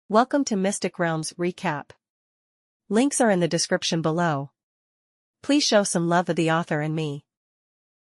Welcome to Mystic Realms Recap. Links are in the description below. Please show some love of the author and me.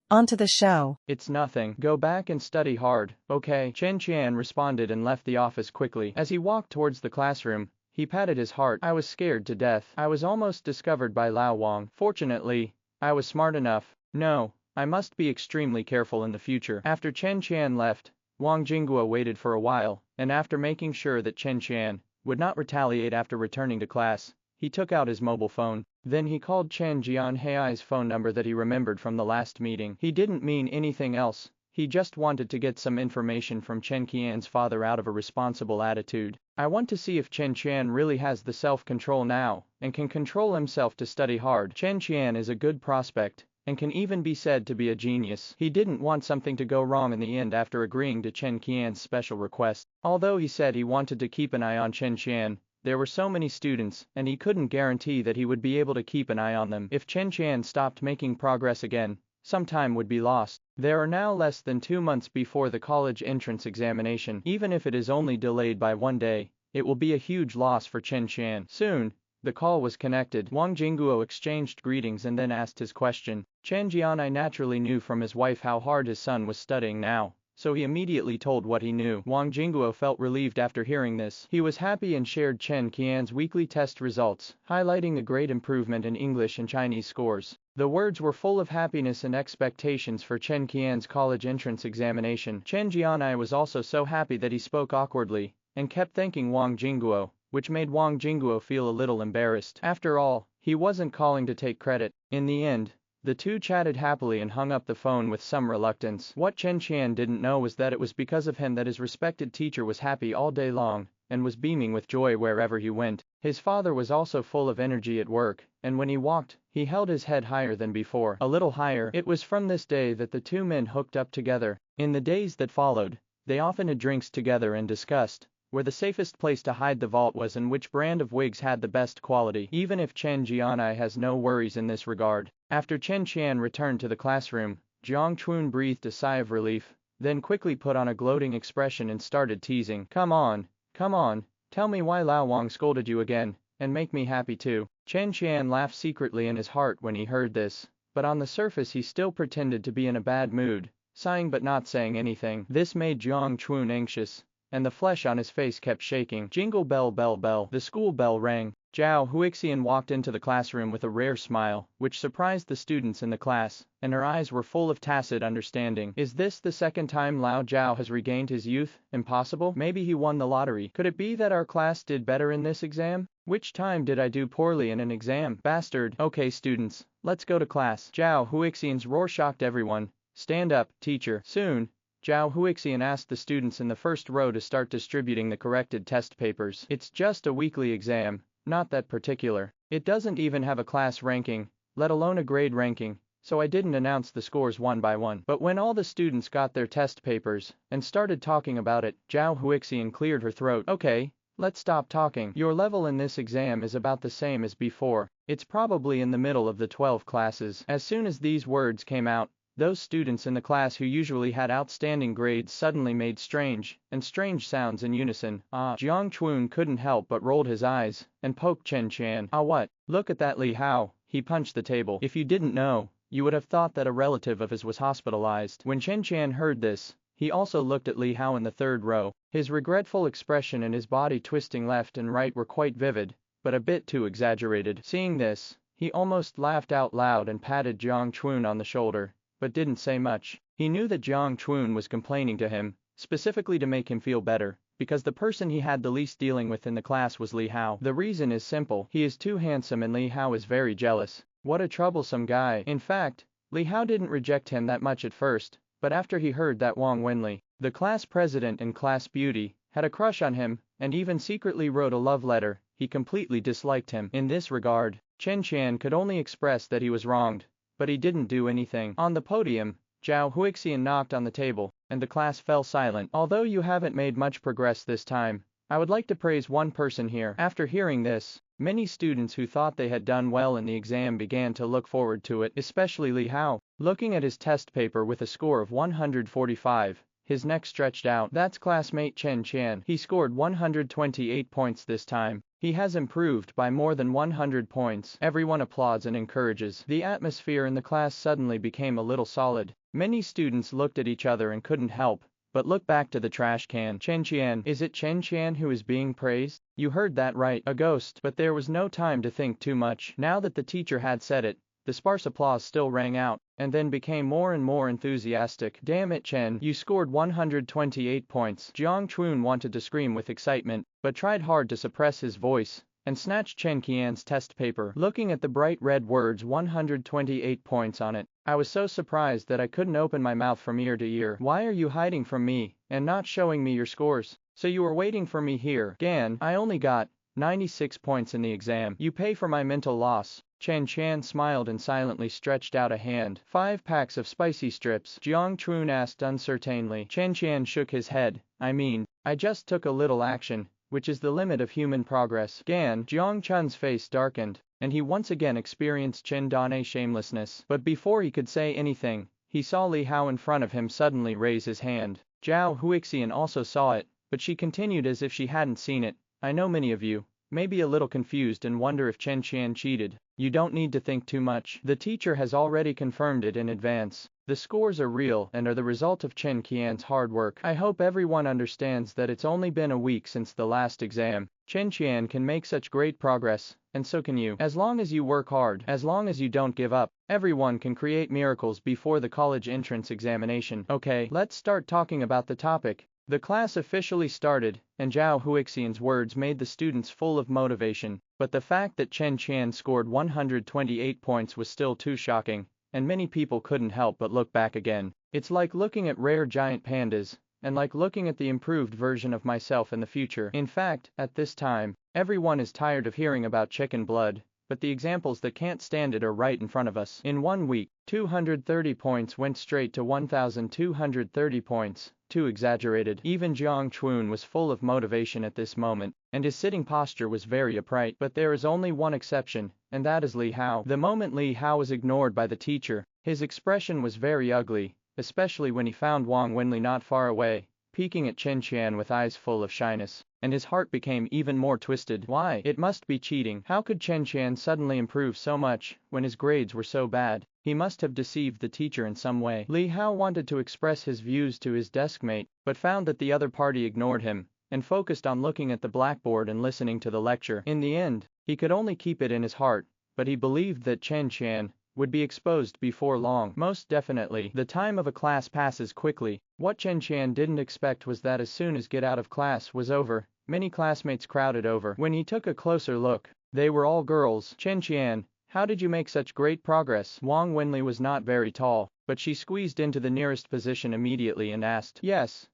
On to the show. It's nothing. Go back and study hard, okay? Chen Qian responded and left the office quickly. As he walked towards the classroom, he patted his heart. I was scared to death. I was almost discovered by Lao Wang. Fortunately, I was smart enough. No, I must be extremely careful in the future. After Chen Qian left, Wang Jingguo waited for a while, and after making sure that Chen Qian would not retaliate after returning to class, he took out his mobile phone. Then he called Chen Jianhei's phone number that he remembered from the last meeting. He didn't mean anything else, he just wanted to get some information from Chen Qian's father out of a responsible attitude. I want to see if Chen Qian really has the self-control now, and can control himself to study hard. Chen Qian is a good prospect, and can even be said to be a genius. He didn't want something to go wrong in the end after agreeing to Chen Qian's special request. Although he said he wanted to keep an eye on Chen Qian, there were so many students, and he couldn't guarantee that he would be able to keep an eye on them. If Chen Qian stopped making progress again, some time would be lost. There are now less than 2 months before the college entrance examination. Even if it is only delayed by 1 day, it will be a huge loss for Chen Qian. Soon, the call was connected. Wang Jingguo exchanged greetings and then asked his question. Chen Jianai naturally knew from his wife how hard his son was studying now, so he immediately told what he knew. Wang Jingguo felt relieved after hearing this. He was happy and shared Chen Qian's weekly test results, highlighting the great improvement in English and Chinese scores. The words were full of happiness and expectations for Chen Qian's college entrance examination. Chen Jianai was also so happy that he spoke awkwardly, and kept thanking Wang Jingguo, which made Wang Jingguo feel a little embarrassed. After all, he wasn't calling to take credit. In the end, the two chatted happily and hung up the phone with some reluctance. What Chen Qian didn't know was that it was because of him that his respected teacher was happy all day long, and was beaming with joy wherever he went. His father was also full of energy at work, and when he walked, he held his head higher than before. A little higher. It was from this day that the two men hooked up together. In the days that followed, they often had drinks together and discussed where the safest place to hide the vault was and which brand of wigs had the best quality. Even if Chen Jianai has no worries in this regard. After Chen Qian returned to the classroom, Jiang Chun breathed a sigh of relief, then quickly put on a gloating expression and started teasing. Come on, tell me why Lao Wang scolded you again, and make me happy too. Chen Qian laughed secretly in his heart when he heard this, but on the surface he still pretended to be in a bad mood, sighing but not saying anything. This made Jiang Chun anxious, and the flesh on his face kept shaking. Jingle bell bell bell. The school bell rang. Zhou Huixian walked into the classroom with a rare smile, which surprised the students in the class, and her eyes were full of tacit understanding. Is this the second time Lao Zhao has regained his youth? Impossible. Maybe he won the lottery. Could it be that our class did better in this exam? Which time did I do poorly in an exam? Bastard. Okay students, let's go to class. Zhou Huixian's roar shocked everyone. Stand up, teacher. Soon, Zhou Huixian asked the students in the first row to start distributing the corrected test papers. It's just a weekly exam, not that particular. It doesn't even have a class ranking, let alone a grade ranking, so I didn't announce the scores one by one. But when all the students got their test papers and started talking about it, Zhou Huixian cleared her throat. Okay, let's stop talking. Your level in this exam is about the same as before. It's probably in the middle of the 12 classes. As soon as these words came out, those students in the class who usually had outstanding grades suddenly made strange sounds in unison. Jiang Chun couldn't help but rolled his eyes and poked Chen Qian. What? Look at that Li Hao. He punched the table. If you didn't know, you would have thought that a relative of his was hospitalized. When Chen Qian heard this, he also looked at Li Hao in the third row. His regretful expression and his body twisting left and right were quite vivid, but a bit too exaggerated. Seeing this, he almost laughed out loud and patted Jiang Chun on the shoulder, but didn't say much. He knew that Jiang Chun was complaining to him, specifically to make him feel better, because the person he had the least dealing with in the class was Li Hao. The reason is simple. He is too handsome and Li Hao is very jealous. What a troublesome guy. In fact, Li Hao didn't reject him that much at first, but after he heard that Wang Wenli, the class president and class beauty, had a crush on him, and even secretly wrote a love letter, he completely disliked him. In this regard, Chen Qian could only express that he was wronged, but he didn't do anything. On the podium, Zhou Huixian knocked on the table, and the class fell silent. Although you haven't made much progress this time, I would like to praise one person here. After hearing this, many students who thought they had done well in the exam began to look forward to it, especially Li Hao. Looking at his test paper with a score of 145, his neck stretched out. That's classmate Chen Qian. He scored 128 points this time. He has improved by more than 100 points. Everyone applauds and encourages. The atmosphere in the class suddenly became a little solid. Many students looked at each other and couldn't help but look back to the trash can. Chen Qian. Is it Chen Qian who is being praised? You heard that right, a ghost. But there was no time to think too much. Now that the teacher had said it, the sparse applause still rang out, and then became more and more enthusiastic. Damn it, Chen, you scored 128 points. Jiang Chun wanted to scream with excitement, but tried hard to suppress his voice, and snatched Chen Qian's test paper. Looking at the bright red words 128 points on it, I was so surprised that I couldn't open my mouth from ear to ear. Why are you hiding from me, and not showing me your scores? So you were waiting for me here. Gan, I only got 96 points in the exam. You pay for my mental loss. Chen Qian smiled and silently stretched out a hand. 5 packs of spicy strips, Jiang Chun asked uncertainly. Chen Qian shook his head. I just took a little action, which is the limit of human progress. Gan, Jiang Chun's face darkened, and he once again experienced Chen Dane's shamelessness. But before he could say anything, he saw Li Hao in front of him suddenly raise his hand. Zhou Huixian also saw it, but she continued as if she hadn't seen it. I know many of you may be a little confused and wonder if Chen Qian cheated. You don't need to think too much. The teacher has already confirmed it in advance. The scores are real and are the result of Chen Qian's hard work. I hope everyone understands that it's only been a week since the last exam. Chen Qian can make such great progress, and so can you. As long as you work hard, as long as you don't give up, everyone can create miracles before the college entrance examination. Okay, let's start talking about the topic. The class officially started, and Zhou Huixian's words made the students full of motivation, but the fact that Chen Qian scored 128 points was still too shocking, and many people couldn't help but look back again. It's like looking at rare giant pandas, and like looking at the improved version of myself in the future. In fact, at this time, everyone is tired of hearing about chicken blood, but the examples that can't stand it are right in front of us. In 1 week, 230 points went straight to 1,230 points. Too exaggerated. Even Jiang Chun was full of motivation at this moment, and his sitting posture was very upright. But there is only one exception, and that is Li Hao. The moment Li Hao was ignored by the teacher, his expression was very ugly, especially when he found Wang Wenli not far away, peeking at Chen Qian with eyes full of shyness, and his heart became even more twisted. Why? It must be cheating. How could Chen Qian suddenly improve so much when his grades were so bad? He must have deceived the teacher in some way. Li Hao wanted to express his views to his deskmate, but found that the other party ignored him, and focused on looking at the blackboard and listening to the lecture. In the end, he could only keep it in his heart, but he believed that Chen Qian would be exposed before long. Most definitely. The time of a class passes quickly. What Chen Qian didn't expect was that as soon as get out of class was over, many classmates crowded over. When he took a closer look, they were all girls. Chen Qian, how did you make such great progress? Wang Wenli was not very tall, but she squeezed into the nearest position immediately and asked, Yes.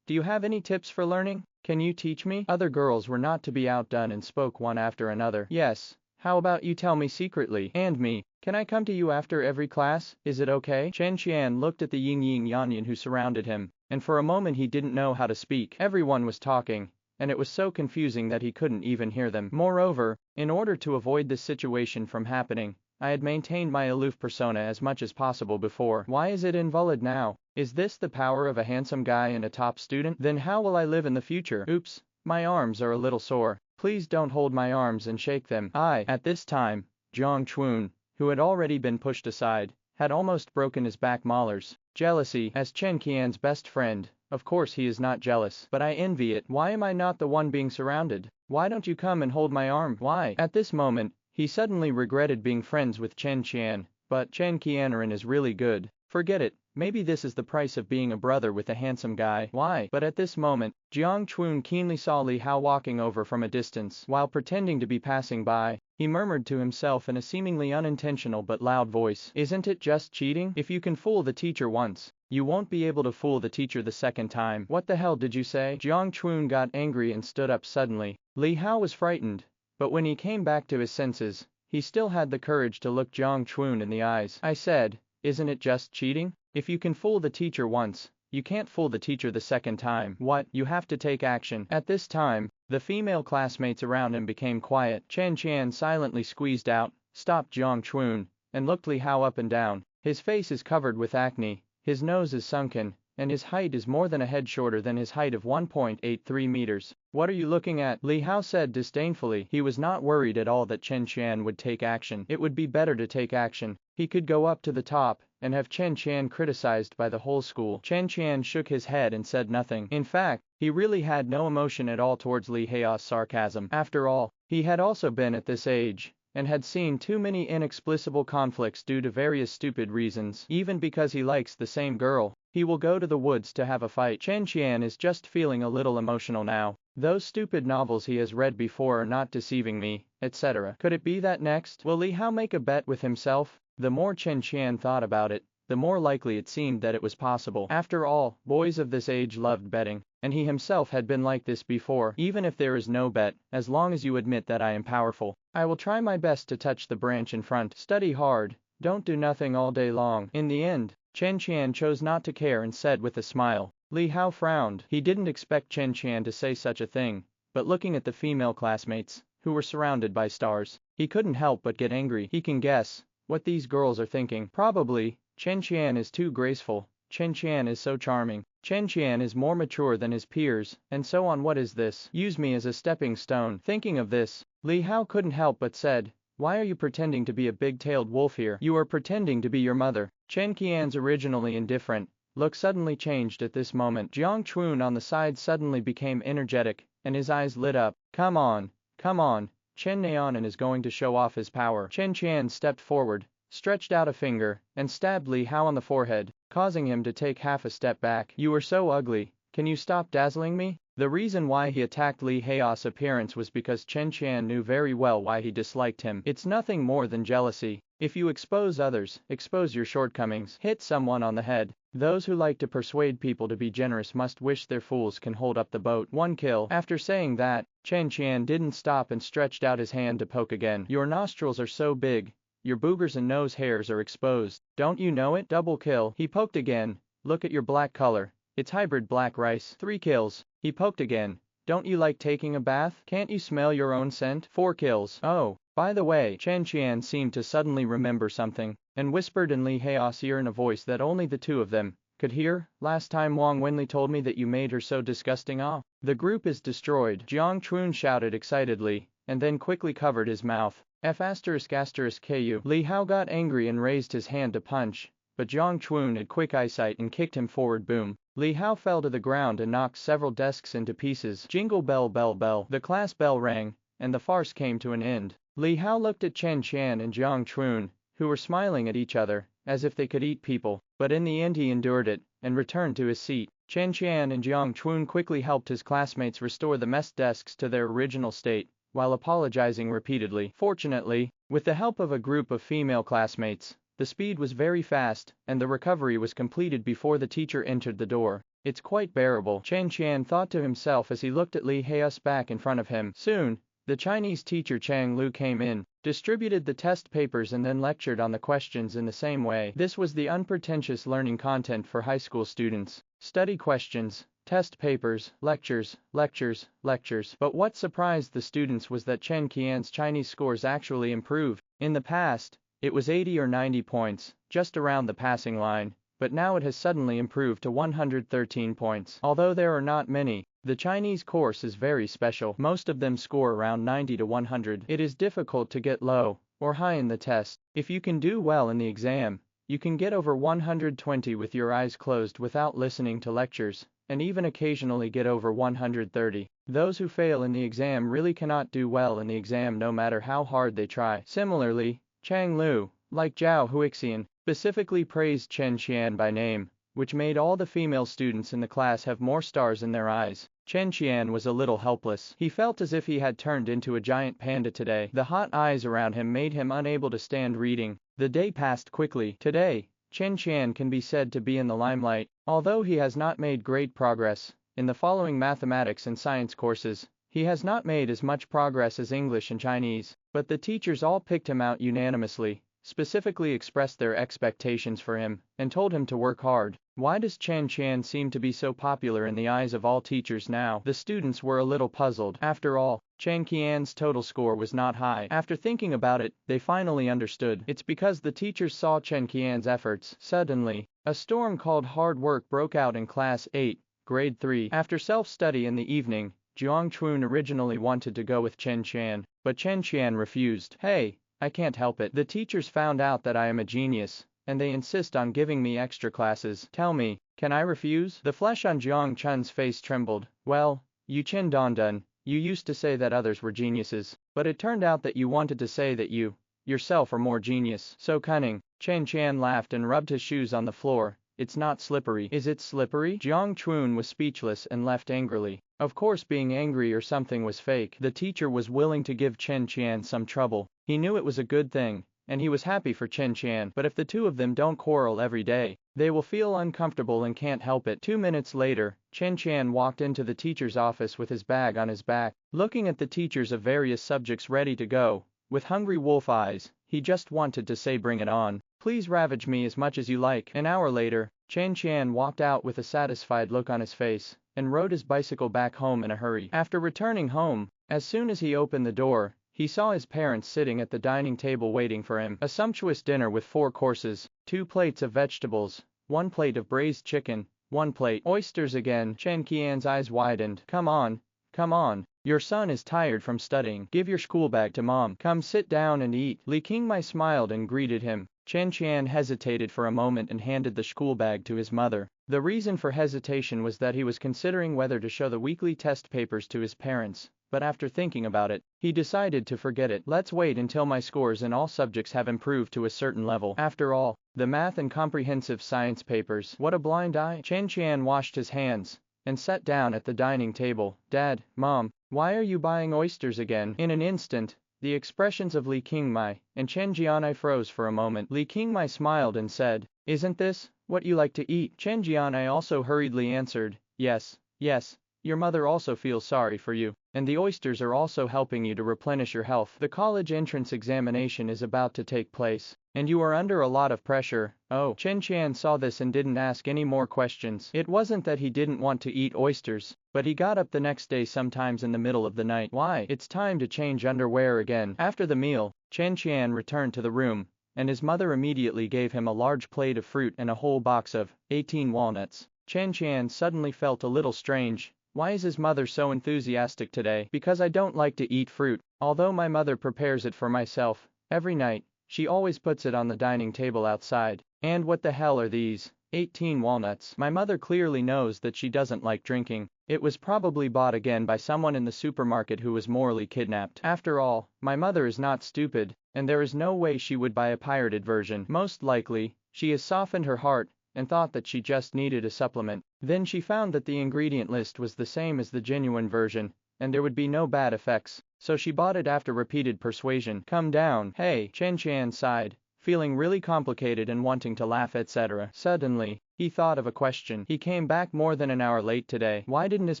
Do you have any tips for learning? Can you teach me? Other girls were not to be outdone and spoke one after another. Yes. How about you tell me secretly? And me. Can I come to you after every class? Is it okay? Chen Qian looked at the Ying Yanyan who surrounded him, and for a moment he didn't know how to speak. Everyone was talking, and it was so confusing that he couldn't even hear them. Moreover, in order to avoid this situation from happening, I had maintained my aloof persona as much as possible before. Why is it invalid now? Is this the power of a handsome guy and a top student? Then how will I live in the future? Oops, my arms are a little sore. Please don't hold my arms and shake them. At this time, Jiang Chun, who had already been pushed aside, had almost broken his back molars. Jealousy. As Chen Qian's best friend, of course he is not jealous, but I envy it. Why am I not the one being surrounded? Why don't you come and hold my arm? Why? At this moment, he suddenly regretted being friends with Chen Qian, but Chen Qian is really good. Forget it. Maybe this is the price of being a brother with a handsome guy. Why? But at this moment, Jiang Chun keenly saw Li Hao walking over from a distance. While pretending to be passing by, he murmured to himself in a seemingly unintentional but loud voice, Isn't it just cheating? If you can fool the teacher once, you won't be able to fool the teacher the second time. What the hell did you say? Jiang Chun got angry and stood up suddenly. Li Hao was frightened, but when he came back to his senses, he still had the courage to look Jiang Chun in the eyes. I said, isn't it just cheating? If you can fool the teacher once, you can't fool the teacher the second time. What? You have to take action. At this time, the female classmates around him became quiet. Chen Qian silently squeezed out, stopped Jiang Chun, and looked Li Hao up and down. His face is covered with acne, his nose is sunken, and his height is more than a head shorter than his height of 1.83 meters. What are you looking at? Li Hao said disdainfully. He was not worried at all that Chen Qian would take action. It would be better to take action. He could go up to the top and have Chen Qian criticized by the whole school. Chen Qian shook his head and said nothing. In fact, he really had no emotion at all towards Li Hao's sarcasm. After all, he had also been at this age, and had seen too many inexplicable conflicts due to various stupid reasons. Even because he likes the same girl, he will go to the woods to have a fight. Chen Qian is just feeling a little emotional now. Those stupid novels he has read before are not deceiving me, etc. Could it be that next? Will Li Hao make a bet with himself? The more Chen Qian thought about it, the more likely it seemed that it was possible. After all, boys of this age loved betting, and he himself had been like this before. Even if there is no bet, as long as you admit that I am powerful, I will try my best to touch the branch in front. Study hard, don't do nothing all day long. In the end, Chen Qian chose not to care and said with a smile. Li Hao frowned. He didn't expect Chen Qian to say such a thing, but looking at the female classmates, who were surrounded by stars, he couldn't help but get angry. He can guess what these girls are thinking. Probably, Chen Qian is too graceful, Chen Qian is so charming, Chen Qian is more mature than his peers, and so on. What is this? Use me as a stepping stone. Thinking of this, Li Hao couldn't help but said, why are you pretending to be a big-tailed wolf here? You are pretending to be your mother. Chen Qian's originally indifferent look suddenly changed at this moment. Jiang Chun on the side suddenly became energetic, and his eyes lit up. Come on, Chen Qian is going to show off his power. Chen Qian stepped forward, stretched out a finger, and stabbed Li Hao on the forehead, causing him to take half a step back. You are so ugly, can you stop dazzling me? The reason why he attacked Li Hao's appearance was because Chen Qian knew very well why he disliked him. It's nothing more than jealousy. If you expose others, expose your shortcomings. Hit someone on the head. Those who like to persuade people to be generous must wish their fools can hold up the boat. One kill. After saying that, Chen Qian didn't stop and stretched out his hand to poke again. Your nostrils are so big, your boogers and nose hairs are exposed. Don't you know it? Double kill. He poked again. Look at your black color. It's hybrid black rice. 3 kills. He poked again. Don't you like taking a bath? Can't you smell your own scent? 4 kills. Oh, by the way, Chen Qian seemed to suddenly remember something, and whispered in Li Hao's ear in a voice that only the two of them could hear. Last time Wang Wenli told me that you made her so disgusting. Ah, the group is destroyed. Jiang Chun shouted excitedly, and then quickly covered his mouth. F***ku. Li Hao got angry and raised his hand to punch, but Jiang Chun had quick eyesight and kicked him forward. Boom. Li Hao fell to the ground and knocked several desks into pieces. Jingle bell bell bell. The class bell rang, and the farce came to an end. Li Hao looked at Chen Qian and Jiang Chun, who were smiling at each other, as if they could eat people, but in the end he endured it, and returned to his seat. Chen Qian and Jiang Chun quickly helped his classmates restore the mess desks to their original state, while apologizing repeatedly. Fortunately, with the help of a group of female classmates, the speed was very fast, and the recovery was completed before the teacher entered the door. It's quite bearable, Chen Qian thought to himself as he looked at Li Hao's back in front of him. Soon, the Chinese teacher Chang Lu came in, distributed the test papers and then lectured on the questions in the same way. This was the unpretentious learning content for high school students. Study questions, test papers, lectures. But what surprised the students was that Chen Qian's Chinese scores actually improved. In the past, it was 80 or 90 points, just around the passing line, but now it has suddenly improved to 113 points. Although there are not many, the Chinese course is very special. Most of them score around 90 to 100. It is difficult to get low or high in the test. If you can do well in the exam, you can get over 120 with your eyes closed without listening to lectures, and even occasionally get over 130. Those who fail in the exam really cannot do well in the exam no matter how hard they try. Similarly, Chang Lu, like Zhou Huixian, specifically praised Chen Qian by name, which made all the female students in the class have more stars in their eyes. Chen Qian was a little helpless. He felt as if he had turned into a giant panda today. The hot eyes around him made him unable to stand reading. The day passed quickly. Today, Chen Qian can be said to be in the limelight, although he has not made great progress in the following mathematics and science courses. He has not made as much progress as English and Chinese, but the teachers all picked him out unanimously, specifically expressed their expectations for him, and told him to work hard. Why does Chen Qian seem to be so popular in the eyes of all teachers now? The students were a little puzzled. After all, Chen Qian's total score was not high. After thinking about it, they finally understood. It's because the teachers saw Chen Qian's efforts. Suddenly, a storm called hard work broke out in Class 8, Grade 3. After self-study in the evening, Zhou Chun originally wanted to go with Chen Qian, but Chen Qian refused. Hey, I can't help it. The teachers found out that I am a genius, and they insist on giving me extra classes. Tell me, can I refuse? The flesh on Zhou Chun's face trembled. Well, you Chen Dondun, you used to say that others were geniuses, but it turned out that you wanted to say that you, yourself, are more genius. So cunning. Chen Qian laughed and rubbed his shoes on the floor. It's not slippery. Is it slippery? Zhou Chun was speechless and left angrily. Of course, being angry or something was fake. The teacher was willing to give Chen Qian some trouble. He knew it was a good thing, and he was happy for Chen Qian. But if the two of them don't quarrel every day, they will feel uncomfortable and can't help it. 2 minutes later, Chen Qian walked into the teacher's office with his bag on his back, looking at the teachers of various subjects ready to go. With hungry wolf eyes, he just wanted to say, bring it on. Please ravage me as much as you like. An hour later, Chen Qian walked out with a satisfied look on his face, and rode his bicycle back home in a hurry. After returning home, as soon as he opened the door, he saw his parents sitting at the dining table waiting for him. A sumptuous dinner with 4 courses, 2 plates of vegetables, 1 plate of braised chicken, 1 plate oysters again. Chen Qian's eyes widened. Come on, come on. Your son is tired from studying. Give your school bag to mom. Come sit down and eat. Li Qingmai smiled and greeted him. Chen Qian hesitated for a moment and handed the school bag to his mother. The reason for hesitation was that he was considering whether to show the weekly test papers to his parents, but after thinking about it, he decided to forget it. Let's wait until my scores in all subjects have improved to a certain level. After all, the math and comprehensive science papers. What a blind eye. Chen Qian washed his hands and sat down at the dining table. Dad, Mom, why are you buying oysters again? In an instant, the expressions of Li Qingmai and Chen Jianai froze for a moment. Li Qingmai smiled and said, isn't this what you like to eat? Chen Jianai also hurriedly answered, yes, yes, your mother also feels sorry for you, and the oysters are also helping you to replenish your health. The college entrance examination is about to take place, and you are under a lot of pressure. Oh, Chen Qian saw this and didn't ask any more questions. It wasn't that he didn't want to eat oysters, but he got up the next day sometimes in the middle of the night. Why? It's time to change underwear again. After the meal, Chen Qian returned to the room, and his mother immediately gave him a large plate of fruit and a whole box of 18 walnuts. Chen Qian suddenly felt a little strange. Why is his mother so enthusiastic today? Because I don't like to eat fruit, although my mother prepares it for myself every night. She always puts it on the dining table outside. And what the hell are these 18 walnuts? My mother clearly knows that she doesn't like drinking. It was probably bought again by someone in the supermarket who was morally kidnapped. After all, my mother is not stupid, and there is no way she would buy a pirated version. Most likely, she has softened her heart and thought that she just needed a supplement. Then she found that the ingredient list was the same as the genuine version, and there would be no bad effects, so she bought it after repeated persuasion. Come down. Hey, Chen Qian sighed, feeling really complicated and wanting to laugh, etc. Suddenly, he thought of a question. He came back more than an hour late today. Why didn't his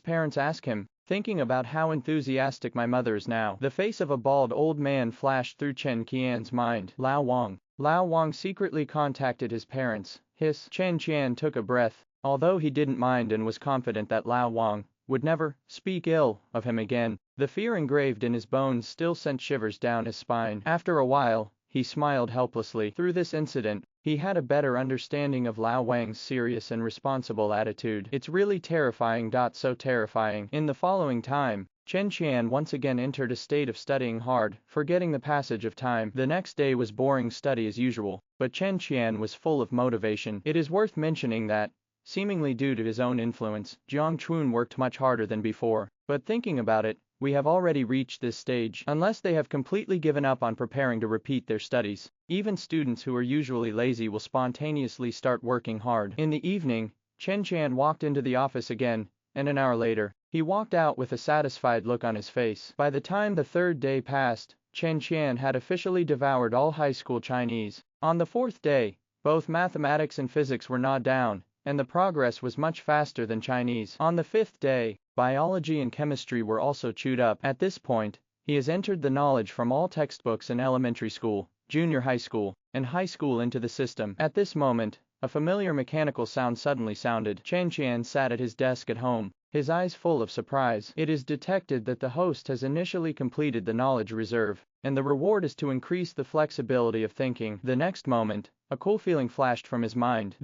parents ask him? Thinking about how enthusiastic my mother is now, the face of a bald old man flashed through Chen Qian's mind. Lao Wang. Lao Wang secretly contacted his parents. Chen Qian took a breath, although he didn't mind and was confident that Lao Wang would never speak ill of him again. The fear engraved in his bones still sent shivers down his spine. After a while, he smiled helplessly. Through this incident, he had a better understanding of Lao Wang's serious and responsible attitude. It's really terrifying. So terrifying. In the following time, Chen Qian once again entered a state of studying hard, forgetting the passage of time. The next day was boring study as usual, but Chen Qian was full of motivation. It is worth mentioning that, seemingly due to his own influence, Zhou Chun worked much harder than before. But thinking about it, we have already reached this stage. Unless they have completely given up on preparing to repeat their studies, even students who are usually lazy will spontaneously start working hard. In the evening, Chen Qian walked into the office again, and an hour later, he walked out with a satisfied look on his face. By the time the 3rd day passed, Chen Qian had officially devoured all high school Chinese. On the 4th day, both mathematics and physics were gnawed down, and the progress was much faster than Chinese. On the 5th day, biology and chemistry were also chewed up. At this point, he has entered the knowledge from all textbooks in elementary school, junior high school, and high school into the system. At this moment, a familiar mechanical sound suddenly sounded. Chen Qian sat at his desk at home, his eyes full of surprise. It is detected that the host has initially completed the knowledge reserve, and the reward is to increase the flexibility of thinking. The next moment, a cool feeling flashed from his mind.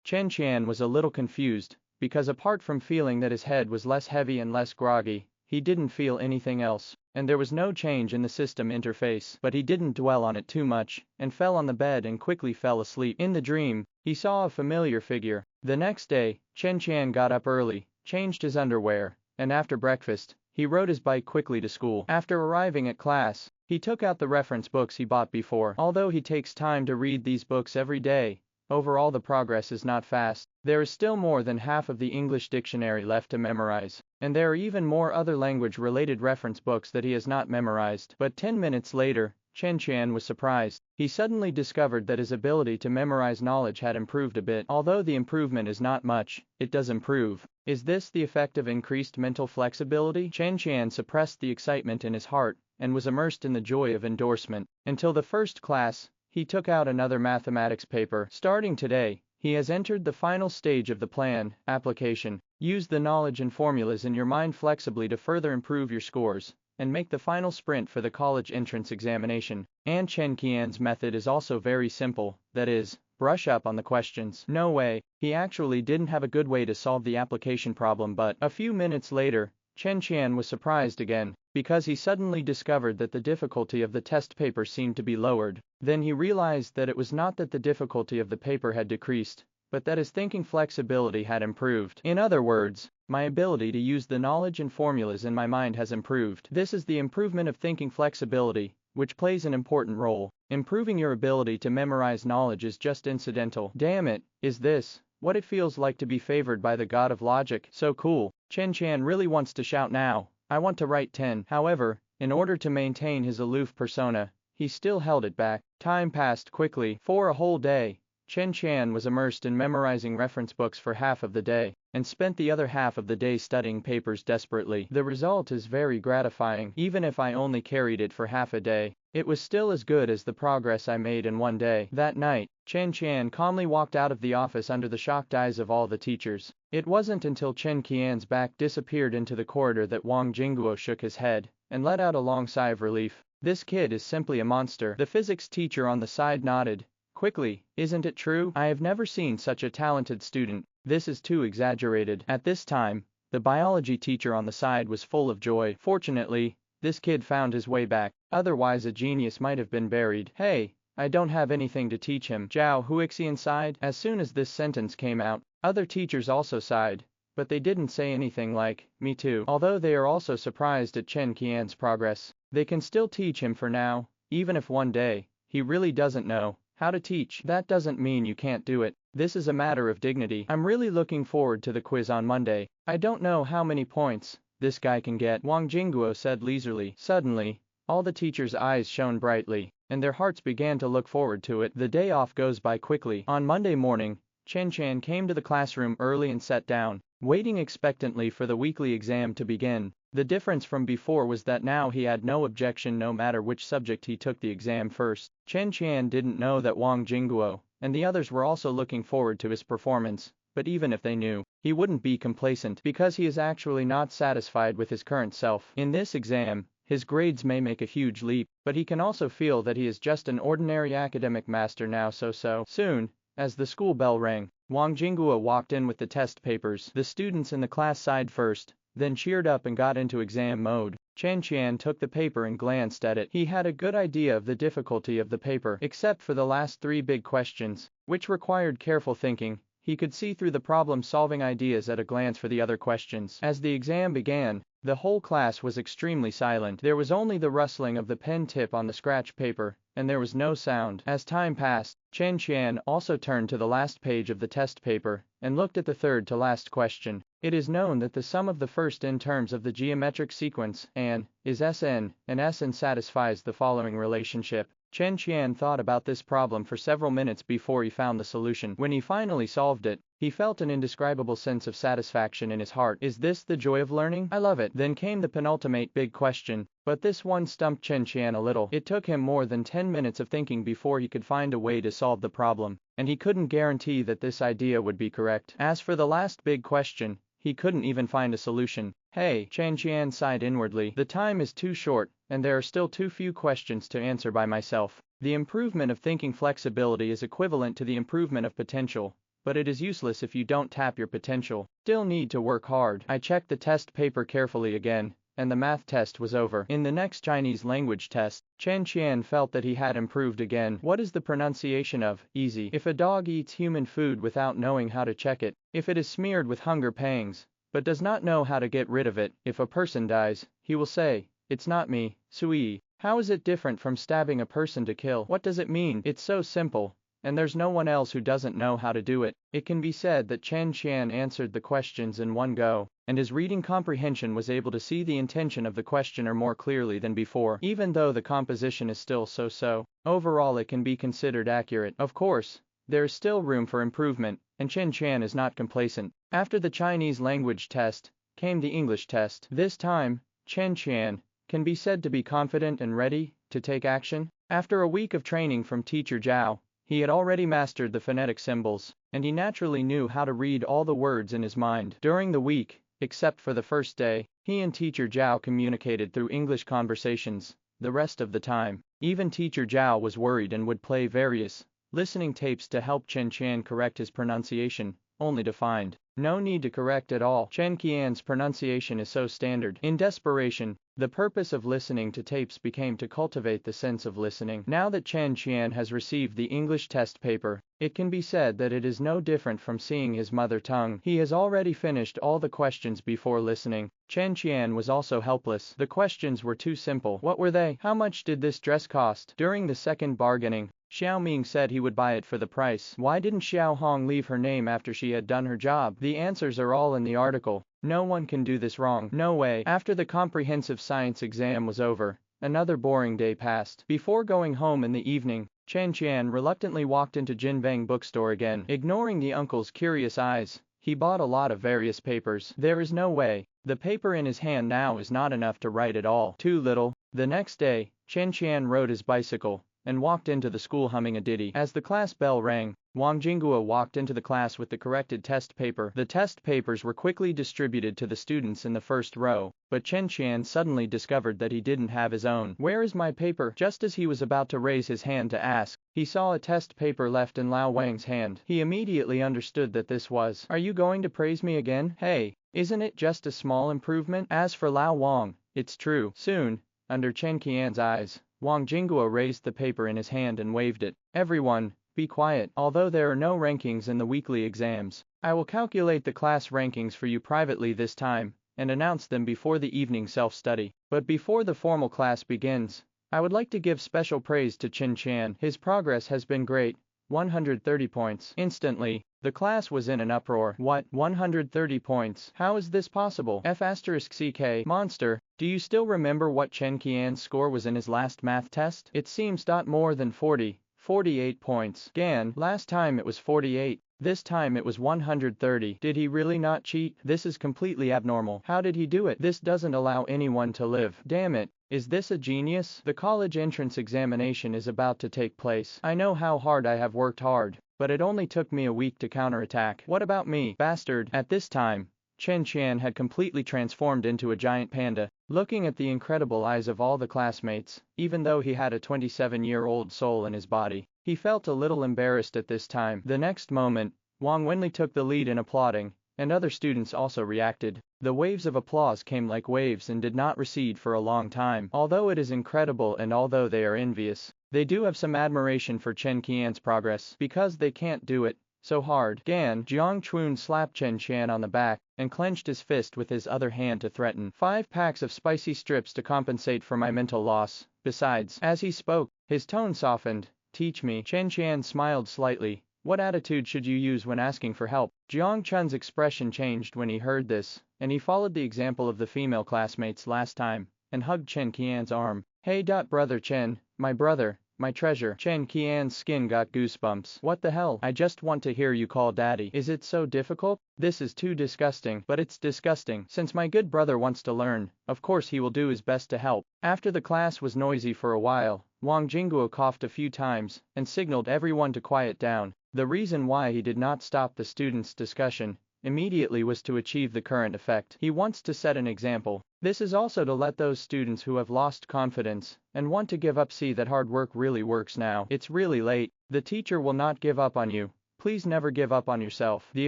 Chen Qian was a little confused, because apart from feeling that his head was less heavy and less groggy, he didn't feel anything else, and there was no change in the system interface. But he didn't dwell on it too much, and fell on the bed and quickly fell asleep. In the dream, he saw a familiar figure. The next day, Chen Qian got up early, changed his underwear, and after breakfast, he rode his bike quickly to school. After arriving at class, he took out the reference books he bought before. Although he takes time to read these books every day, overall the progress is not fast. There is still more than half of the English dictionary left to memorize, and there are even more other language-related reference books that he has not memorized. But 10 minutes later, Chen Qian was surprised. He suddenly discovered that his ability to memorize knowledge had improved a bit. Although the improvement is not much, it does improve. Is this the effect of increased mental flexibility? Chen Qian suppressed the excitement in his heart, and was immersed in the joy of endorsement. Until the first class, he took out another mathematics paper. Starting today, he has entered the final stage of the plan, application. Use the knowledge and formulas in your mind flexibly to further improve your scores, and make the final sprint for the college entrance examination. And Chen Qian's method is also very simple, that is, brush up on the questions. No way, he actually didn't have a good way to solve the application problem, but a few minutes later, Chen Qian was surprised again, because he suddenly discovered that the difficulty of the test paper seemed to be lowered. Then he realized that it was not that the difficulty of the paper had decreased, but that his thinking flexibility had improved. In other words, my ability to use the knowledge and formulas in my mind has improved. This is the improvement of thinking flexibility, which plays an important role. Improving your ability to memorize knowledge is just incidental. Damn it, is this what it feels like to be favored by the god of logic? So cool. Chen Qian really wants to shout now, I want to write 10. However, in order to maintain his aloof persona, he still held it back. Time passed quickly. For a whole day, Chen Qian was immersed in memorizing reference books for half of the day, and spent the other half of the day studying papers desperately. The result is very gratifying. Even if I only carried it for half a day, it was still as good as the progress I made in one day. That night, Chen Qian calmly walked out of the office under the shocked eyes of all the teachers. It wasn't until Chen Qian's back disappeared into the corridor that Wang Jingguo shook his head, and let out a long sigh of relief. This kid is simply a monster. The physics teacher on the side nodded quickly. Isn't it true? I have never seen such a talented student. This is too exaggerated. At this time, the biology teacher on the side was full of joy. Fortunately, this kid found his way back. Otherwise a genius might have been buried. Hey, I don't have anything to teach him. Zhou Huixian sighed. As soon as this sentence came out, other teachers also sighed, but they didn't say anything like, me too. Although they are also surprised at Chen Qian's progress, they can still teach him for now, even if one day, he really doesn't know how to teach. That doesn't mean you can't do it. This is a matter of dignity. I'm really looking forward to the quiz on Monday. I don't know how many points this guy can get, Wang Jingguo said leisurely. Suddenly, all the teachers' eyes shone brightly, and their hearts began to look forward to it. The day off goes by quickly. On Monday morning, Chen Qian came to the classroom early and sat down, waiting expectantly for the weekly exam to begin. The difference from before was that now he had no objection no matter which subject he took the exam first. Chen Qian didn't know that Wang Jingguo and the others were also looking forward to his performance, but even if they knew, he wouldn't be complacent because he is actually not satisfied with his current self. In this exam, his grades may make a huge leap, but he can also feel that he is just an ordinary academic master now. Soon, as the school bell rang, Wang Jingguo walked in with the test papers. The students in the class sighed first, then cheered up and got into exam mode. Chen Qian took the paper and glanced at it. He had a good idea of the difficulty of the paper, except for the last 3 big questions, which required careful thinking. He could see through the problem-solving ideas at a glance for the other questions. As the exam began, the whole class was extremely silent. There was only the rustling of the pen tip on the scratch paper, and there was no sound. As time passed, Chen Qian also turned to the last page of the test paper, and looked at the third to last question. It is known that the sum of the first n terms of the geometric sequence, an, is Sn, and Sn satisfies the following relationship. Chen Qian thought about this problem for several minutes before he found the solution. When he finally solved it, he felt an indescribable sense of satisfaction in his heart. Is this the joy of learning? I love it. Then came the penultimate big question, but this one stumped Chen Qian a little. It took him more than 10 minutes of thinking before he could find a way to solve the problem, and he couldn't guarantee that this idea would be correct. As for the last big question, he couldn't even find a solution. Hey, Chen Qian sighed inwardly. The time is too short, and there are still too few questions to answer by myself. The improvement of thinking flexibility is equivalent to the improvement of potential, but it is useless if you don't tap your potential. Still need to work hard. I checked the test paper carefully again, and the math test was over. In the next Chinese language test, Chen Qian felt that he had improved again. What is the pronunciation of easy? If a dog eats human food without knowing how to check it, if it is smeared with hunger pangs, but does not know how to get rid of it, if a person dies, he will say, "It's not me, Sui." How is it different from stabbing a person to kill? What does it mean? It's so simple, and there's no one else who doesn't know how to do it. It can be said that Chen Qian answered the questions in one go, and his reading comprehension was able to see the intention of the questioner more clearly than before. Even though the composition is still so-so, overall it can be considered accurate. Of course, there is still room for improvement, and Chen Qian is not complacent. After the Chinese language test, came the English test. This time, Chen Qian can be said to be confident and ready to take action. After a week of training from teacher Zhou, he had already mastered the phonetic symbols, and he naturally knew how to read all the words in his mind. During the week, except for the first day, he and teacher Zhou communicated through English conversations. The rest of the time, even teacher Zhou was worried and would play various listening tapes to help Chen Qian correct his pronunciation, only to find no need to correct at all. Chen Qian's pronunciation is so standard. In desperation, the purpose of listening to tapes became to cultivate the sense of listening. Now that Chen Qian has received the English test paper, it can be said that it is no different from seeing his mother tongue. He has already finished all the questions before listening. Chen Qian was also helpless. The questions were too simple. What were they? How much did this dress cost? During the second bargaining, Xiao Ming said he would buy it for the price. Why didn't Xiao Hong leave her name after she had done her job? The answers are all in the article. No one can do this wrong. No way. After the comprehensive science exam was over, another boring day passed. Before going home in the evening, Chen Qian reluctantly walked into Jinbeng bookstore again. Ignoring the uncle's curious eyes, he bought a lot of various papers. There is no way. The paper in his hand now is not enough to write at all. Too little. The next day, Chen Qian rode his bicycle and walked into the school humming a ditty. As the class bell rang, Wang Jinghua walked into the class with the corrected test paper. The test papers were quickly distributed to the students in the first row, but Chen Qian suddenly discovered that he didn't have his own. Where is my paper? Just as he was about to raise his hand to ask, he saw a test paper left in Lao Wang's hand. He immediately understood that this was, "Are you going to praise me again? Hey, isn't it just a small improvement?" As for Lao Wang, it's true. Soon, under Chen Qian's eyes, Wang Jinghua raised the paper in his hand and waved it. "Everyone, be quiet. Although there are no rankings in the weekly exams, I will calculate the class rankings for you privately this time, and announce them before the evening self-study. But before the formal class begins, I would like to give special praise to Chen Qian. His progress has been great. 130 points. Instantly, the class was in an uproar. What? 130 points? How is this possible? F***ck. Monster, do you still remember what Chen Qian's score was in his last math test? It seems more than 48 points. Gan, last time it was 48. This time it was 130. Did he really not cheat? This is completely abnormal. How did he do it? This doesn't allow anyone to live. Damn it. Is this a genius? The college entrance examination is about to take place. I know how hard I have worked hard, but it only took me a week to counterattack. What about me? Bastard. At this time, Chen Qian had completely transformed into a giant panda, looking at the incredible eyes of all the classmates. Even though he had a 27-year-old soul in his body, he felt a little embarrassed at this time. The next moment, Wang Wenli took the lead in applauding, and other students also reacted. The waves of applause came like waves and did not recede for a long time. Although it is incredible and although they are envious, they do have some admiration for Chen Qian's progress, because they can't do it so hard. Gan, Jiang Chun slapped Chen Qian on the back, and clenched his fist with his other hand to threaten 5 packs of spicy strips to compensate for my mental loss. Besides, as he spoke, his tone softened. Teach me. Chen Qian smiled slightly. What attitude should you use when asking for help? Jiang Chun's expression changed when he heard this, and he followed the example of the female classmates last time, and hugged Chen Qian's arm. Hey. Brother Chen, my brother, my treasure. Chen Qian's skin got goosebumps. What the hell? I just want to hear you call daddy. Is it so difficult? This is too disgusting. But it's disgusting. Since my good brother wants to learn, of course he will do his best to help. After the class was noisy for a while, Wang Jinghua coughed a few times, and signaled everyone to quiet down. The reason why he did not stop the students' discussion immediately was to achieve the current effect. He wants to set an example. This is also to let those students who have lost confidence and want to give up see that hard work really works now. It's really late. The teacher will not give up on you. Please never give up on yourself. The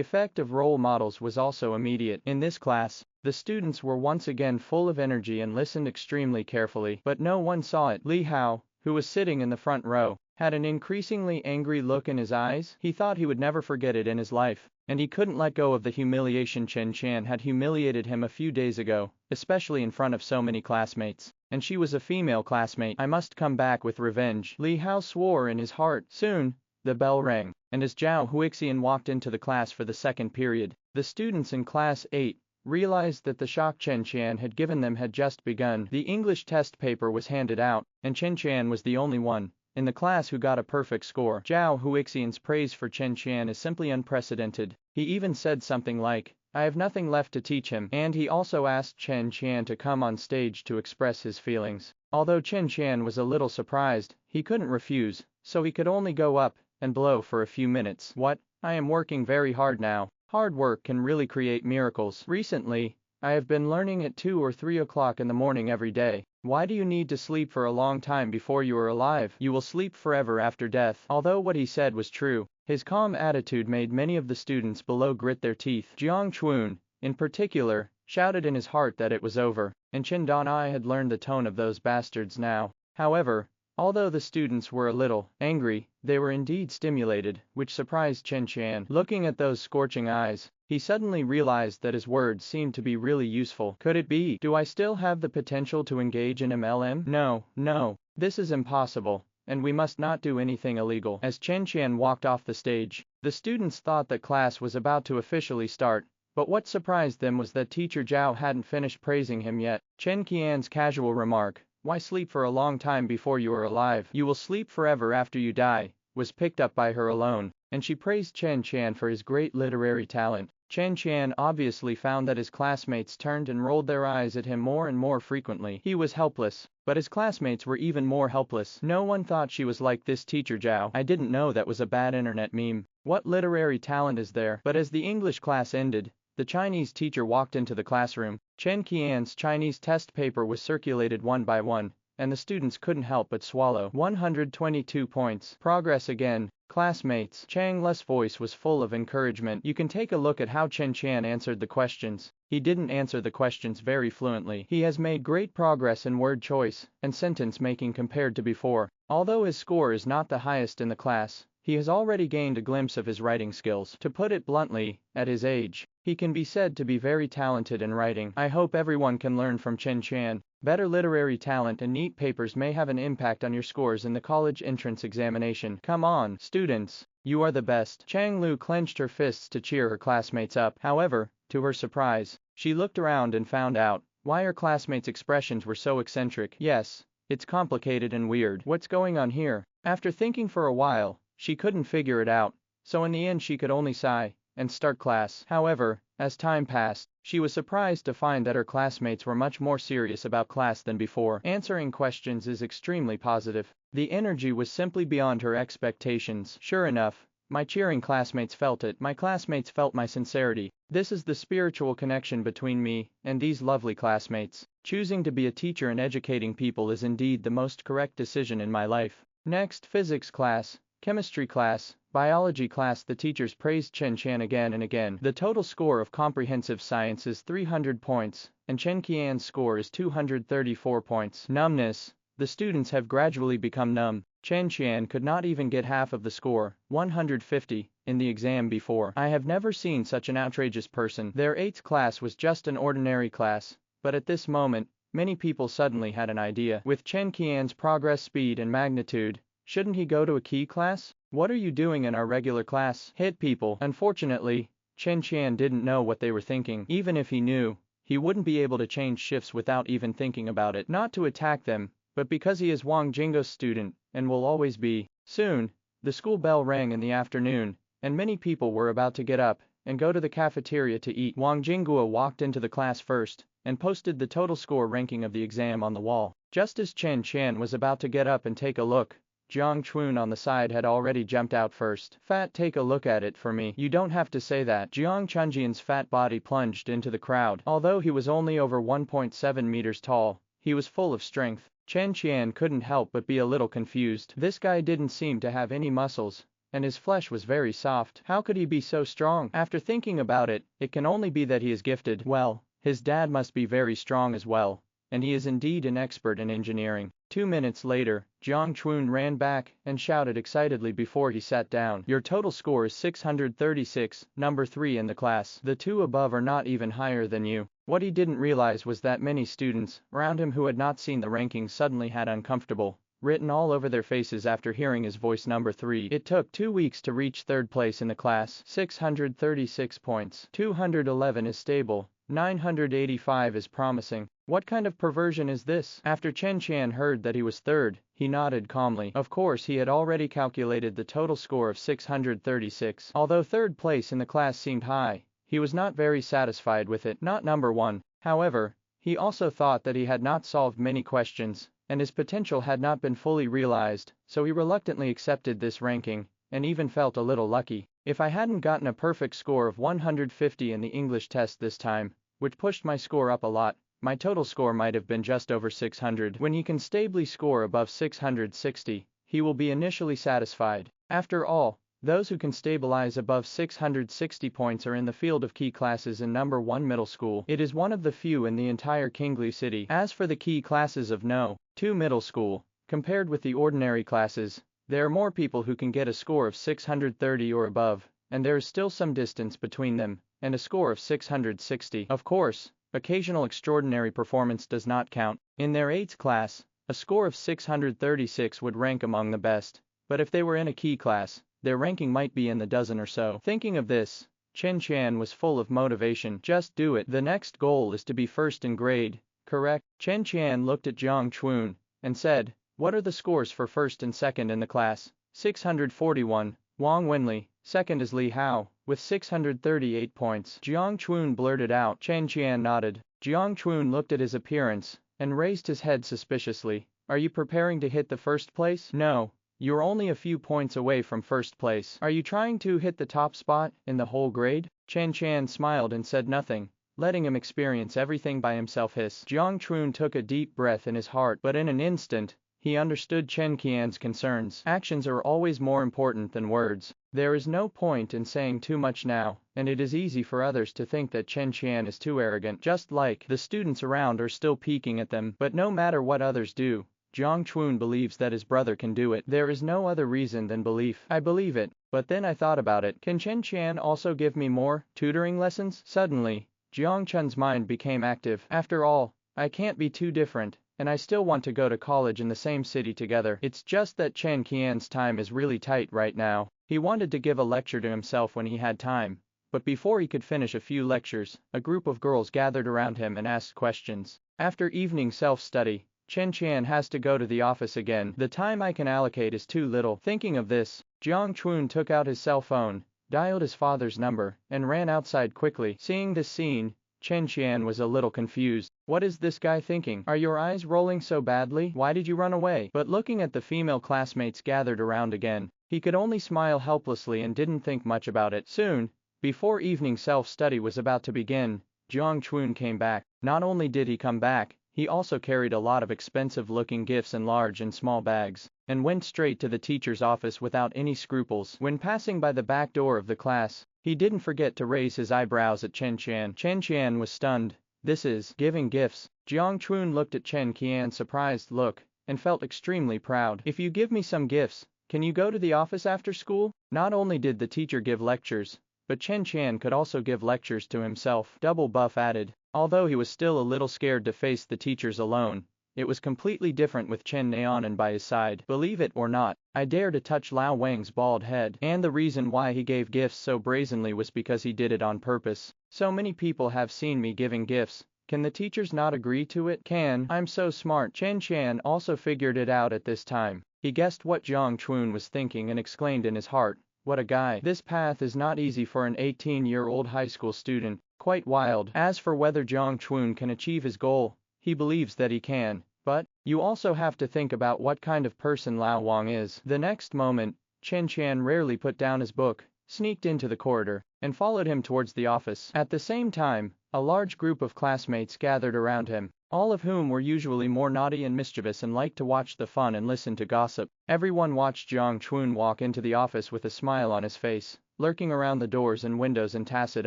effect of role models was also immediate. In this class, the students were once again full of energy and listened extremely carefully, but no one saw it. Li Hao, who was sitting in the front row, had an increasingly angry look in his eyes. He thought he would never forget it in his life, and he couldn't let go of the humiliation Chen Qian had humiliated him a few days ago, especially in front of so many classmates. And she was a female classmate. I must come back with revenge, Li Hao swore in his heart. Soon, the bell rang, and as Zhou Huixian walked into the class for the second period, the students in class 8 realized that the shock Chen Qian had given them had just begun. The English test paper was handed out, and Chen Qian was the only one in the class who got a perfect score. Zhou Huixian's praise for Chen Qian is simply unprecedented. He even said something like, "I have nothing left to teach him," and he also asked Chen Qian to come on stage to express his feelings. Although Chen Qian was a little surprised, he couldn't refuse, so he could only go up and blow for a few minutes. What? I am working very hard now. Hard work can really create miracles. Recently, I have been learning at 2 or 3 o'clock in the morning every day. Why do you need to sleep for a long time before you are alive? You will sleep forever after death. Although what he said was true, his calm attitude made many of the students below grit their teeth. Jiang Chuan, in particular, shouted in his heart that it was over, and Chen Danai had learned the tone of those bastards now. However, although the students were a little angry, they were indeed stimulated, which surprised Chen Qian. Looking at those scorching eyes, he suddenly realized that his words seemed to be really useful. Could it be? Do I still have the potential to engage in MLM? No, this is impossible, and we must not do anything illegal. As Chen Qian walked off the stage, the students thought that class was about to officially start, but what surprised them was that teacher Zhou hadn't finished praising him yet. Chen Qian's casual remark, "Why sleep for a long time before you are alive? You will sleep forever after you die," was picked up by her alone, and she praised Chen Qian for his great literary talent. Chen Qian obviously found that his classmates turned and rolled their eyes at him more and more frequently. He was helpless, but his classmates were even more helpless. No one thought she was like this teacher Zhou. I didn't know that was a bad internet meme. What literary talent is there? But as the English class ended, the Chinese teacher walked into the classroom. Chen Qian's Chinese test paper was circulated one by one, and the students couldn't help but swallow. 122 points. Progress again, classmates. Chang Le's voice was full of encouragement. You can take a look at how Chen Qian answered the questions. He didn't answer the questions very fluently. He has made great progress in word choice and sentence making compared to before. Although his score is not the highest in the class, he has already gained a glimpse of his writing skills. To put it bluntly, at his age, he can be said to be very talented in writing. I hope everyone can learn from Chen Qian. Better literary talent and neat papers may have an impact on your scores in the college entrance examination. Come on, students, you are the best. Chang Lu clenched her fists to cheer her classmates up. However, to her surprise, she looked around and found out why her classmates' expressions were so eccentric. Yes, it's complicated and weird. What's going on here? After thinking for a while, she couldn't figure it out, so in the end she could only sigh and start class. However, as time passed, she was surprised to find that her classmates were much more serious about class than before. Answering questions is extremely positive. The energy was simply beyond her expectations. Sure enough, my cheering classmates felt it. My classmates felt my sincerity. This is the spiritual connection between me and these lovely classmates. Choosing to be a teacher and educating people is indeed the most correct decision in my life. Next, physics class, chemistry class, biology class. The teachers praised Chen Qian again and again. The total score of comprehensive science is 300 points, and Chen Qian's score is 234 points. Numbness. The students have gradually become numb. Chen Qian could not even get half of the score, 150, in the exam before. I have never seen such an outrageous person. Their 8th class was just an ordinary class, but at this moment, many people suddenly had an idea. With Chen Qian's progress, speed and magnitude, shouldn't he go to a key class? What are you doing in our regular class? Hit people. Unfortunately, Chen Qian didn't know what they were thinking. Even if he knew, he wouldn't be able to change shifts without even thinking about it. Not to attack them, but because he is Wang Jinggo's student, and will always be. Soon, the school bell rang in the afternoon, and many people were about to get up and go to the cafeteria to eat. Wang Jingguo walked into the class first, and posted the total score ranking of the exam on the wall. Just as Chen Qian was about to get up and take a look, Jiang Chun on the side had already jumped out first. Fat, take a look at it for me. You don't have to say that. Jiang Chunjian's fat body plunged into the crowd. Although he was only over 1.7 meters tall, he was full of strength. Chen Qian couldn't help but be a little confused. This guy didn't seem to have any muscles, and his flesh was very soft. How could he be so strong? After thinking about it, it can only be that he is gifted. Well, his dad must be very strong as well, and he is indeed an expert in engineering. 2 minutes later, Jiang Chun ran back and shouted excitedly before he sat down. Your total score is 636, number 3 in the class. The two above are not even higher than you. What he didn't realize was that many students around him who had not seen the rankings suddenly had uncomfortable written all over their faces after hearing his voice. Number 3. It took 2 weeks to reach 3rd place in the class. 636 points. 211 is stable. 985 is promising. What kind of perversion is this? After Chen Qian heard that he was 3rd, he nodded calmly. Of course, he had already calculated the total score of 636. Although 3rd place in the class seemed high, he was not very satisfied with it. Not number 1. However, he also thought that he had not solved many questions, and his potential had not been fully realized, so he reluctantly accepted this ranking, and even felt a little lucky. If I hadn't gotten a perfect score of 150 in the English test this time, which pushed my score up a lot, my total score might have been just over 600. When he can stably score above 660, he will be initially satisfied. After all, those who can stabilize above 660 points are in the field of key classes in number 1 middle school. It is one of the few in the entire Qingli city. As for the key classes of No. 2 middle school, compared with the ordinary classes, there are more people who can get a score of 630 or above, and there is still some distance between them and a score of 660. Of course, occasional extraordinary performance does not count. In their 8th class, a score of 636 would rank among the best, but if they were in a key class, their ranking might be in the dozen or so. Thinking of this, Chen Qian was full of motivation. Just do it. The next goal is to be first in grade, correct? Chen Qian looked at Jiang Chun and said, what are the scores for 1st and 2nd in the class? 641. Wang Wenli, 2nd is Li Hao, with 638 points. Jiang Chun blurted out. Chen Qian nodded. Jiang Chun looked at his appearance and raised his head suspiciously. Are you preparing to hit the 1st place? No. You're only a few points away from 1st place. Are you trying to hit the top spot in the whole grade? Chen Qian smiled and said nothing, letting him experience everything by himself. Jiang Chun took a deep breath in his heart, but in an instant, he understood Chen Qian's concerns. Actions are always more important than words. There is no point in saying too much now, and it is easy for others to think that Chen Qian is too arrogant. Just like the students around are still peeking at them. But no matter what others do, Jiang Chun believes that his brother can do it. There is no other reason than belief. I believe it, but then I thought about it. Can Chen Qian also give me more tutoring lessons? Suddenly, Jiang Chun's mind became active. After all, I can't be too different, and I still want to go to college in the same city together. It's just that Chen Qian's time is really tight right now. He wanted to give a lecture to himself when he had time, but before he could finish a few lectures, a group of girls gathered around him and asked questions. After evening self-study, Chen Qian has to go to the office again. The time I can allocate is too little. Thinking of this, Jiang Chun took out his cell phone, dialed his father's number, and ran outside quickly. Seeing this scene, Chen Qian was a little confused. What is this guy thinking? Are your eyes rolling so badly? Why did you run away? But looking at the female classmates gathered around again, he could only smile helplessly and didn't think much about it. Soon, before evening self-study was about to begin, Jiang Chun came back. Not only did he come back, he also carried a lot of expensive-looking gifts in large and small bags, and went straight to the teacher's office without any scruples. When passing by the back door of the class, he didn't forget to raise his eyebrows at Chen Qian. Chen Qian was stunned. This is giving gifts. Jiang Chun looked at Chen Qian's surprised look, and felt extremely proud. If you give me some gifts, can you go to the office after school? Not only did the teacher give lectures, but Chen Qian could also give lectures to himself. Double buff added. Although he was still a little scared to face the teachers alone, it was completely different with Chen Naonan by his side. Believe it or not, I dare to touch Lao Wang's bald head. And the reason why he gave gifts so brazenly was because he did it on purpose. So many people have seen me giving gifts. Can the teachers not agree to it? I'm so smart. Chen Qian also figured it out at this time. He guessed what Jiang Chun was thinking and exclaimed in his heart, what a guy. This path is not easy for an 18-year-old high school student. Quite wild. As for whether Jiang Chun can achieve his goal, he believes that he can. But, you also have to think about what kind of person Lao Wang is. The next moment, Chen Qian rarely put down his book, sneaked into the corridor, and followed him towards the office. At the same time, a large group of classmates gathered around him, all of whom were usually more naughty and mischievous and liked to watch the fun and listen to gossip. Everyone watched Jiang Chun walk into the office with a smile on his face, lurking around the doors and windows in tacit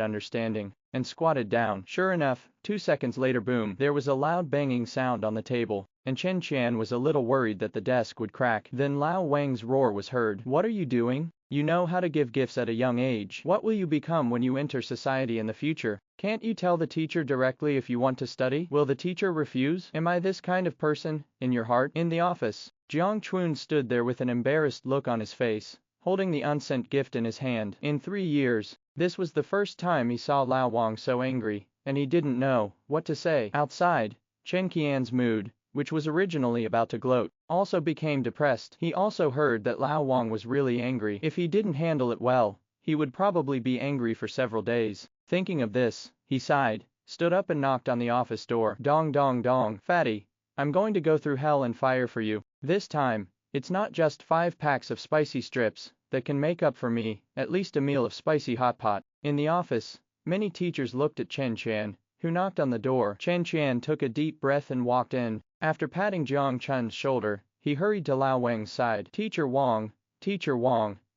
understanding, and squatted down. Sure enough, 2 seconds later, boom, there was a loud banging sound on the table, and Chen Qian was a little worried that the desk would crack. Then Lao Wang's roar was heard. What are you doing? You know how to give gifts at a young age. What will you become when you enter society in the future? Can't you tell the teacher directly if you want to study? Will the teacher refuse? Am I this kind of person, in your heart? In the office, Jiang Chun stood there with an embarrassed look on his face, holding the unsent gift in his hand. In 3 years, this was the first time he saw Lao Wang so angry, and he didn't know what to say. Outside, Chen Qian's mood, which was originally about to gloat, also became depressed. He also heard that Lao Wang was really angry. If he didn't handle it well, he would probably be angry for several days. Thinking of this, he sighed, stood up and knocked on the office door. Dong dong dong. Fatty, I'm going to go through hell and fire for you. This time, it's not just 5 packs of spicy strips that can make up for me, at least a meal of spicy hot pot. In the office, many teachers looked at Chen Qian, who knocked on the door. Chen Qian took a deep breath and walked in. After patting Jiang Chun's shoulder, he hurried to Lao Wang's side. Teacher Wang,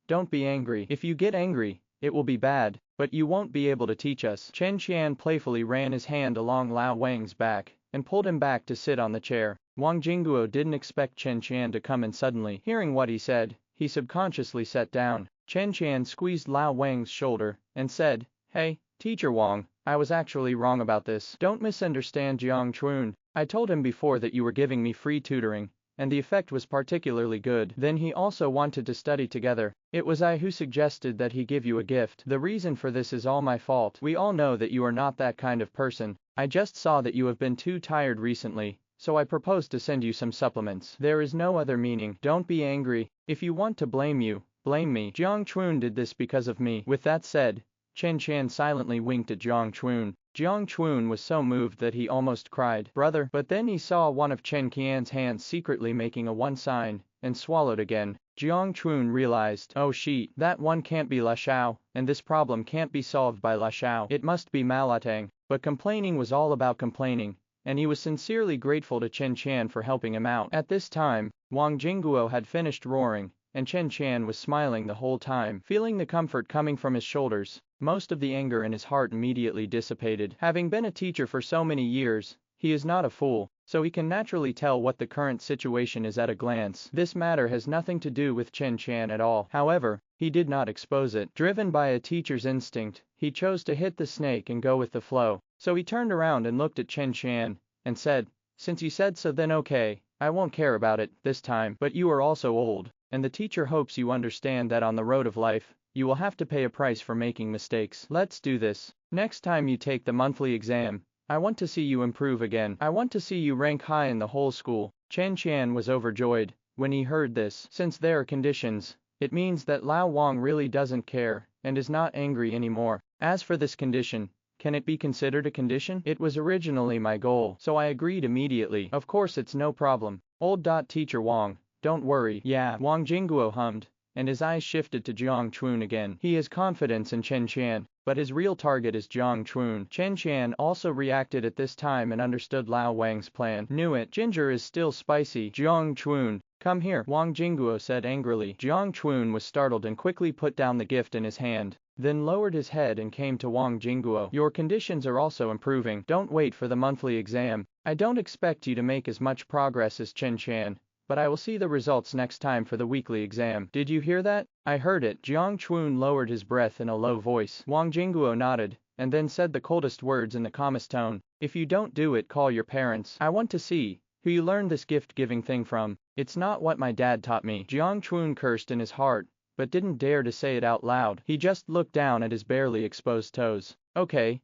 don't be angry. If you get angry, it will be bad, but you won't be able to teach us. Chen Qian playfully ran his hand along Lao Wang's back, and pulled him back to sit on the chair. Wang Jingguo didn't expect Chen Qian to come in suddenly. Hearing what he said, he subconsciously sat down. Chen Qian squeezed Lao Wang's shoulder, and said, Hey, Teacher Wang, I was actually wrong about this. Don't misunderstand Jiang Chun. I told him before that you were giving me free tutoring, and the effect was particularly good. Then he also wanted to study together. It was I who suggested that he give you a gift. The reason for this is all my fault. We all know that you are not that kind of person. I just saw that you have been too tired recently, so I proposed to send you some supplements. There is no other meaning. Don't be angry. If you want to blame you, blame me. Jiang Chun did this because of me. With that said, Chen Qian silently winked at Jiang Chun. Jiang Chun was so moved that he almost cried. Brother. But then he saw one of Chen Qian's hands secretly making a 1 sign, and swallowed again. Jiang Chun realized, oh shit, that one can't be La Xiao, and this problem can't be solved by La Xiao. It must be Malatang. But complaining was all about complaining, and he was sincerely grateful to Chen Qian for helping him out. At this time, Wang Jingguo had finished roaring, and Chen Qian was smiling the whole time. Feeling the comfort coming from his shoulders, most of the anger in his heart immediately dissipated. Having been a teacher for so many years, he is not a fool, so he can naturally tell what the current situation is at a glance. This matter has nothing to do with Chen Qian at all. However, he did not expose it. Driven by a teacher's instinct, he chose to hit the snake and go with the flow. So he turned around and looked at Chen Qian, and said, Since you said so, then okay, I won't care about it this time. But you are also old, and the teacher hopes you understand that on the road of life, you will have to pay a price for making mistakes. Let's do this. Next time you take the monthly exam, I want to see you improve again. I want to see you rank high in the whole school. Chen Qian was overjoyed when he heard this. Since there are conditions, it means that Lao Wang really doesn't care, and is not angry anymore. As for this condition, can it be considered a condition? It was originally my goal, so I agreed immediately. Of course it's no problem. Old Teacher Wang, don't worry. Yeah, Wang Jingguo hummed, and his eyes shifted to Jiang Chun again. He has confidence in Chen Qian, but his real target is Jiang Chun. Chen Qian also reacted at this time and understood Lao Wang's plan. Knew it. Ginger is still spicy. Jiang Chun, come here, Wang Jingguo said angrily. Jiang Chun was startled and quickly put down the gift in his hand, then lowered his head and came to Wang Jingguo. Your conditions are also improving. Don't wait for the monthly exam. I don't expect you to make as much progress as Chen Qian, but I will see the results next time for the weekly exam. Did you hear that? I heard it. Jiang Chun lowered his breath in a low voice. Wang Jingguo nodded, and then said the coldest words in the calmest tone. If you don't do it, call your parents. I want to see who you learned this gift-giving thing from. It's not what my dad taught me. Jiang Chun cursed in his heart, but didn't dare to say it out loud. He just looked down at his barely exposed toes. Okay,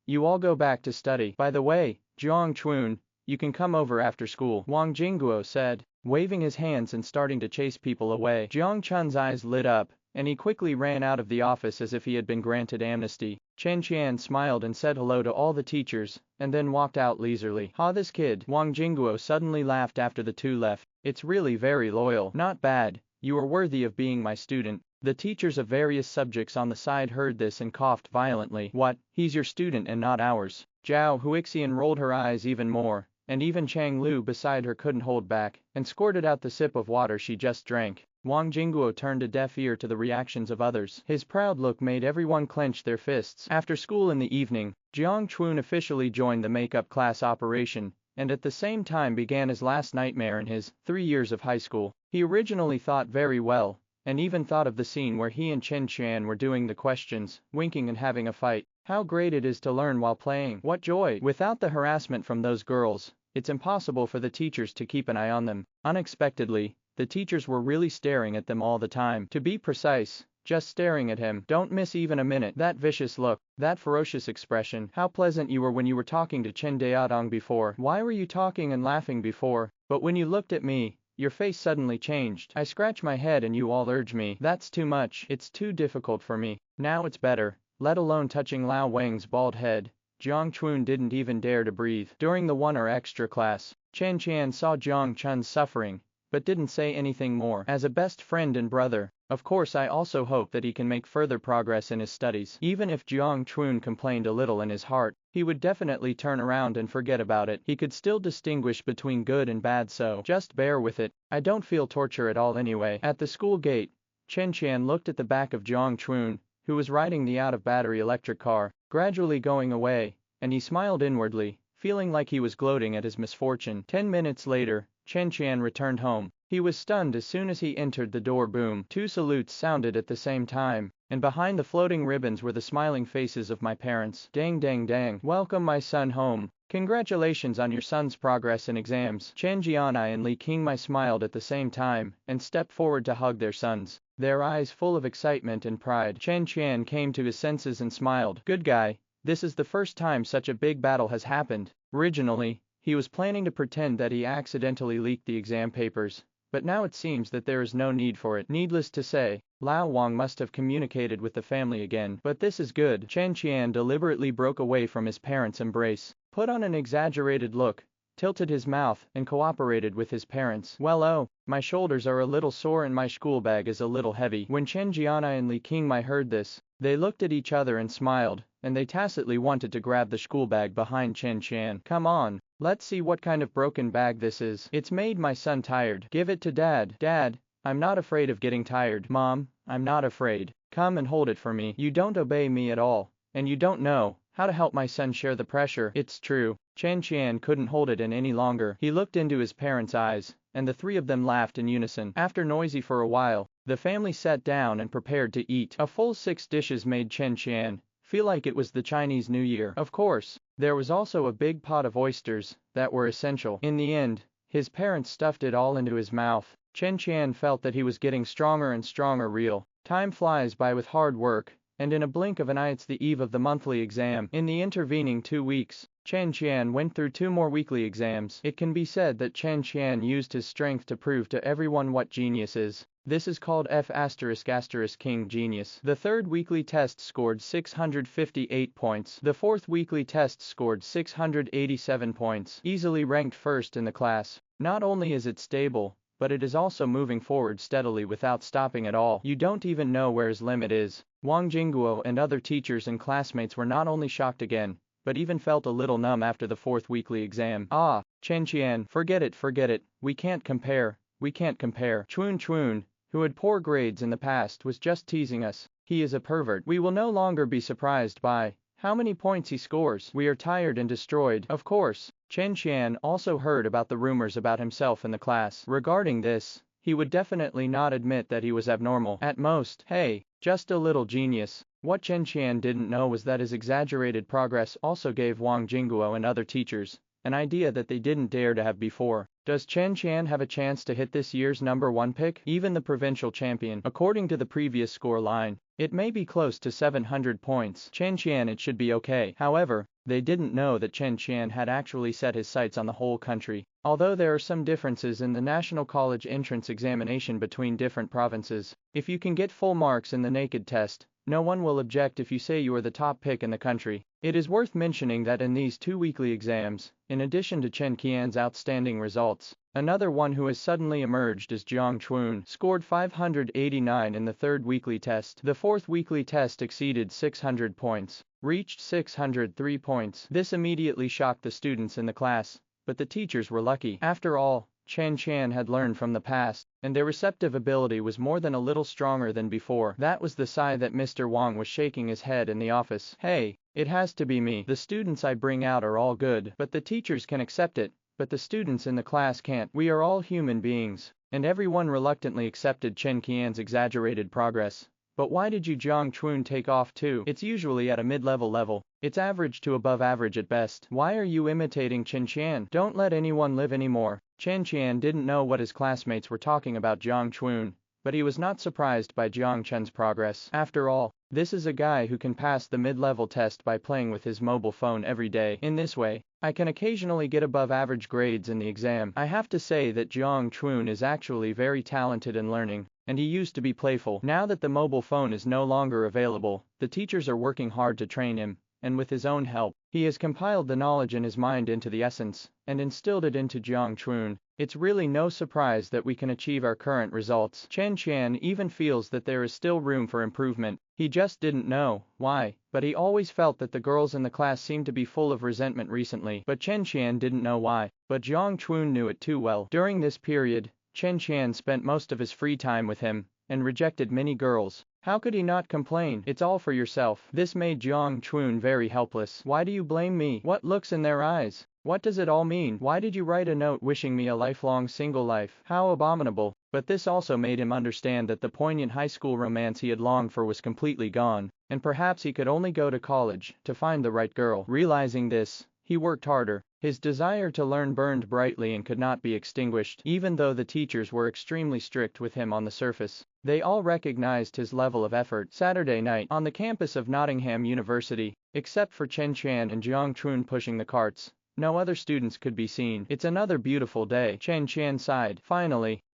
you all go back to study. By the way, Jiang Chun, you can come over after school, Wang Jingguo said, waving his hands and starting to chase people away. Jiang Chun's eyes lit up, and he quickly ran out of the office as if he had been granted amnesty. Chen Qian smiled and said hello to all the teachers, and then walked out leisurely. Ha, this kid, Wang Jingguo suddenly laughed after the two left. It's really very loyal. Not bad, you are worthy of being my student. The teachers of various subjects on the side heard this and coughed violently. What, he's your student and not ours? Zhou Huixian rolled her eyes even more, and even Chang Lu beside her couldn't hold back, and squirted out the sip of water she just drank. Wang Jingguo turned a deaf ear to the reactions of others. His proud look made everyone clench their fists. After school in the evening, Jiang Chun officially joined the makeup class operation, and at the same time began his last nightmare in his 3 years of high school. He originally thought very well, and even thought of the scene where he and Chen Qian were doing the questions, winking and having a fight. How great it is to learn while playing. What joy! Without the harassment from those girls, it's impossible for the teachers to keep an eye on them. Unexpectedly, the teachers were really staring at them all the time. To be precise, just staring at him. Don't miss even a minute. That vicious look, that ferocious expression. How pleasant you were when you were talking to Chen Daodong before. Why were you talking and laughing before? But when you looked at me, your face suddenly changed. I scratch my head and you all urge me. That's too much. It's too difficult for me. Now it's better. Let alone touching Lao Wang's bald head. Jiang Chun didn't even dare to breathe. During the 1 hour extra class, Chen Qian saw Jiang Chun's suffering, but didn't say anything more. As a best friend and brother, of course I also hope that he can make further progress in his studies. Even if Jiang Chun complained a little in his heart, he would definitely turn around and forget about it. He could still distinguish between good and bad, so just bear with it. I don't feel torture at all anyway. At the school gate, Chen Qian looked at the back of Jiang Chun, who was riding the out-of-battery electric car, gradually going away, and he smiled inwardly, feeling like he was gloating at his misfortune. 10 minutes later, Chen Qian returned home. He was stunned as soon as he entered the door. Boom. 2 salutes sounded at the same time, and behind the floating ribbons were the smiling faces of my parents. Dang dang dang. Welcome my son home. Congratulations on your son's progress in exams. Chen Jianai and Li Qingmai smiled at the same time, and stepped forward to hug their sons, their eyes full of excitement and pride. Chen Qian came to his senses and smiled. Good guy, this is the first time such a big battle has happened. Originally, he was planning to pretend that he accidentally leaked the exam papers, but now it seems that there is no need for it. Needless to say, Lao Wang must have communicated with the family again. But this is good. Chen Qian deliberately broke away from his parents' embrace, put on an exaggerated look, tilted his mouth, and cooperated with his parents. Well, oh, my shoulders are a little sore and my school bag is a little heavy. When Chen Jianai and Li Qingmai heard this, they looked at each other and smiled, and they tacitly wanted to grab the school bag behind Chen Qian. Come on, let's see what kind of broken bag this is. It's made my son tired. Give it to Dad. Dad, I'm not afraid of getting tired. Mom, I'm not afraid. Come and hold it for me. You don't obey me at all, and you don't know how to help my son share the pressure. It's true. Chen Qian couldn't hold it in any longer. He looked into his parents' eyes, and the 3 of them laughed in unison. After noisy for a while, the family sat down and prepared to eat. A full 6 dishes made Chen Qian feel like it was the Chinese New Year. Of course, there was also a big pot of oysters that were essential. In the end, his parents stuffed it all into his mouth. Chen Qian felt that he was getting stronger and stronger. Real time flies by with hard work, and in a blink of an eye it's the eve of the monthly exam. In the intervening 2 weeks, Chen Qian went through 2 more weekly exams. It can be said that Chen Qian used his strength to prove to everyone what genius is. This is called F*** King Genius. The 3rd weekly test scored 658 points. The 4th weekly test scored 687 points. Easily ranked 1st in the class. Not only is it stable, but it is also moving forward steadily without stopping at all. You don't even know where his limit is. Wang Jingguo and other teachers and classmates were not only shocked again, but even felt a little numb after the 4th weekly exam. Ah, Chen Qian, forget it. We can't compare. Chun, who had poor grades in the past, was just teasing us. He is a pervert. We will no longer be surprised by how many points he scores. We are tired and destroyed. Of course, Chen Qian also heard about the rumors about himself in the class. Regarding this, he would definitely not admit that he was abnormal. At most, hey, just a little genius. What Chen Qian didn't know was that his exaggerated progress also gave Wang Jingguo and other teachers an idea that they didn't dare to have before. Does Chen Qian have a chance to hit this year's #1 pick? Even the provincial champion. According to the previous score line, it may be close to 700 points. Chen Qian, it should be okay. However, they didn't know that Chen Qian had actually set his sights on the whole country. Although there are some differences in the national college entrance examination between different provinces, if you can get full marks in the naked test, no one will object if you say you are the top pick in the country. It is worth mentioning that in these 2 weekly exams, in addition to Chen Qian's outstanding results, another one who has suddenly emerged is Zhou Chuan, scored 589 in the 3rd weekly test. The 4th weekly test exceeded 600 points, reached 603 points. This immediately shocked the students in the class, but the teachers were lucky. After all, Chen Qian had learned from the past, and their receptive ability was more than a little stronger than before. That was the sigh that Mr. Wang was shaking his head in the office. Hey, it has to be me. The students I bring out are all good, but the teachers can accept it, but the students in the class can't. We are all human beings. And everyone reluctantly accepted Chen Qian's exaggerated progress. But why did you Zhou Chuan take off too? It's usually at a mid-level level. It's average to above average at best. Why are you imitating Chen Qian? Don't let anyone live anymore. Chen Qian didn't know what his classmates were talking about Zhou Chuan, but he was not surprised by Zhou Chuan's progress. After all, this is a guy who can pass the mid-level test by playing with his mobile phone every day. In this way, I can occasionally get above average grades in the exam. I have to say that Zhou Chuan is actually very talented in learning, and he used to be playful. Now that the mobile phone is no longer available, the teachers are working hard to train him, and with his own help, he has compiled the knowledge in his mind into the essence, and instilled it into Zhou Chuan. It's really no surprise that we can achieve our current results. Chen Qian even feels that there is still room for improvement. He just didn't know why, but he always felt that the girls in the class seemed to be full of resentment recently. But Chen Qian didn't know why. But Zhou Chuan knew it too well. During this period, Chen Qian spent most of his free time with him, and rejected many girls. How could he not complain? It's all for yourself. This made Zhou Chuan very helpless. Why do you blame me? What looks in their eyes? What does it all mean? Why did you write a note wishing me a lifelong single life? How abominable. But this also made him understand that the poignant high school romance he had longed for was completely gone, and perhaps he could only go to college to find the right girl. Realizing this, he worked harder. His desire to learn burned brightly and could not be extinguished. Even though the teachers were extremely strict with him on the surface, they all recognized his level of effort. Saturday night, on the campus of Nottingham University, except for Chen Qian and Zhou Chuan pushing the carts, no other students could be seen. It's another beautiful day. Chen Qian sighed.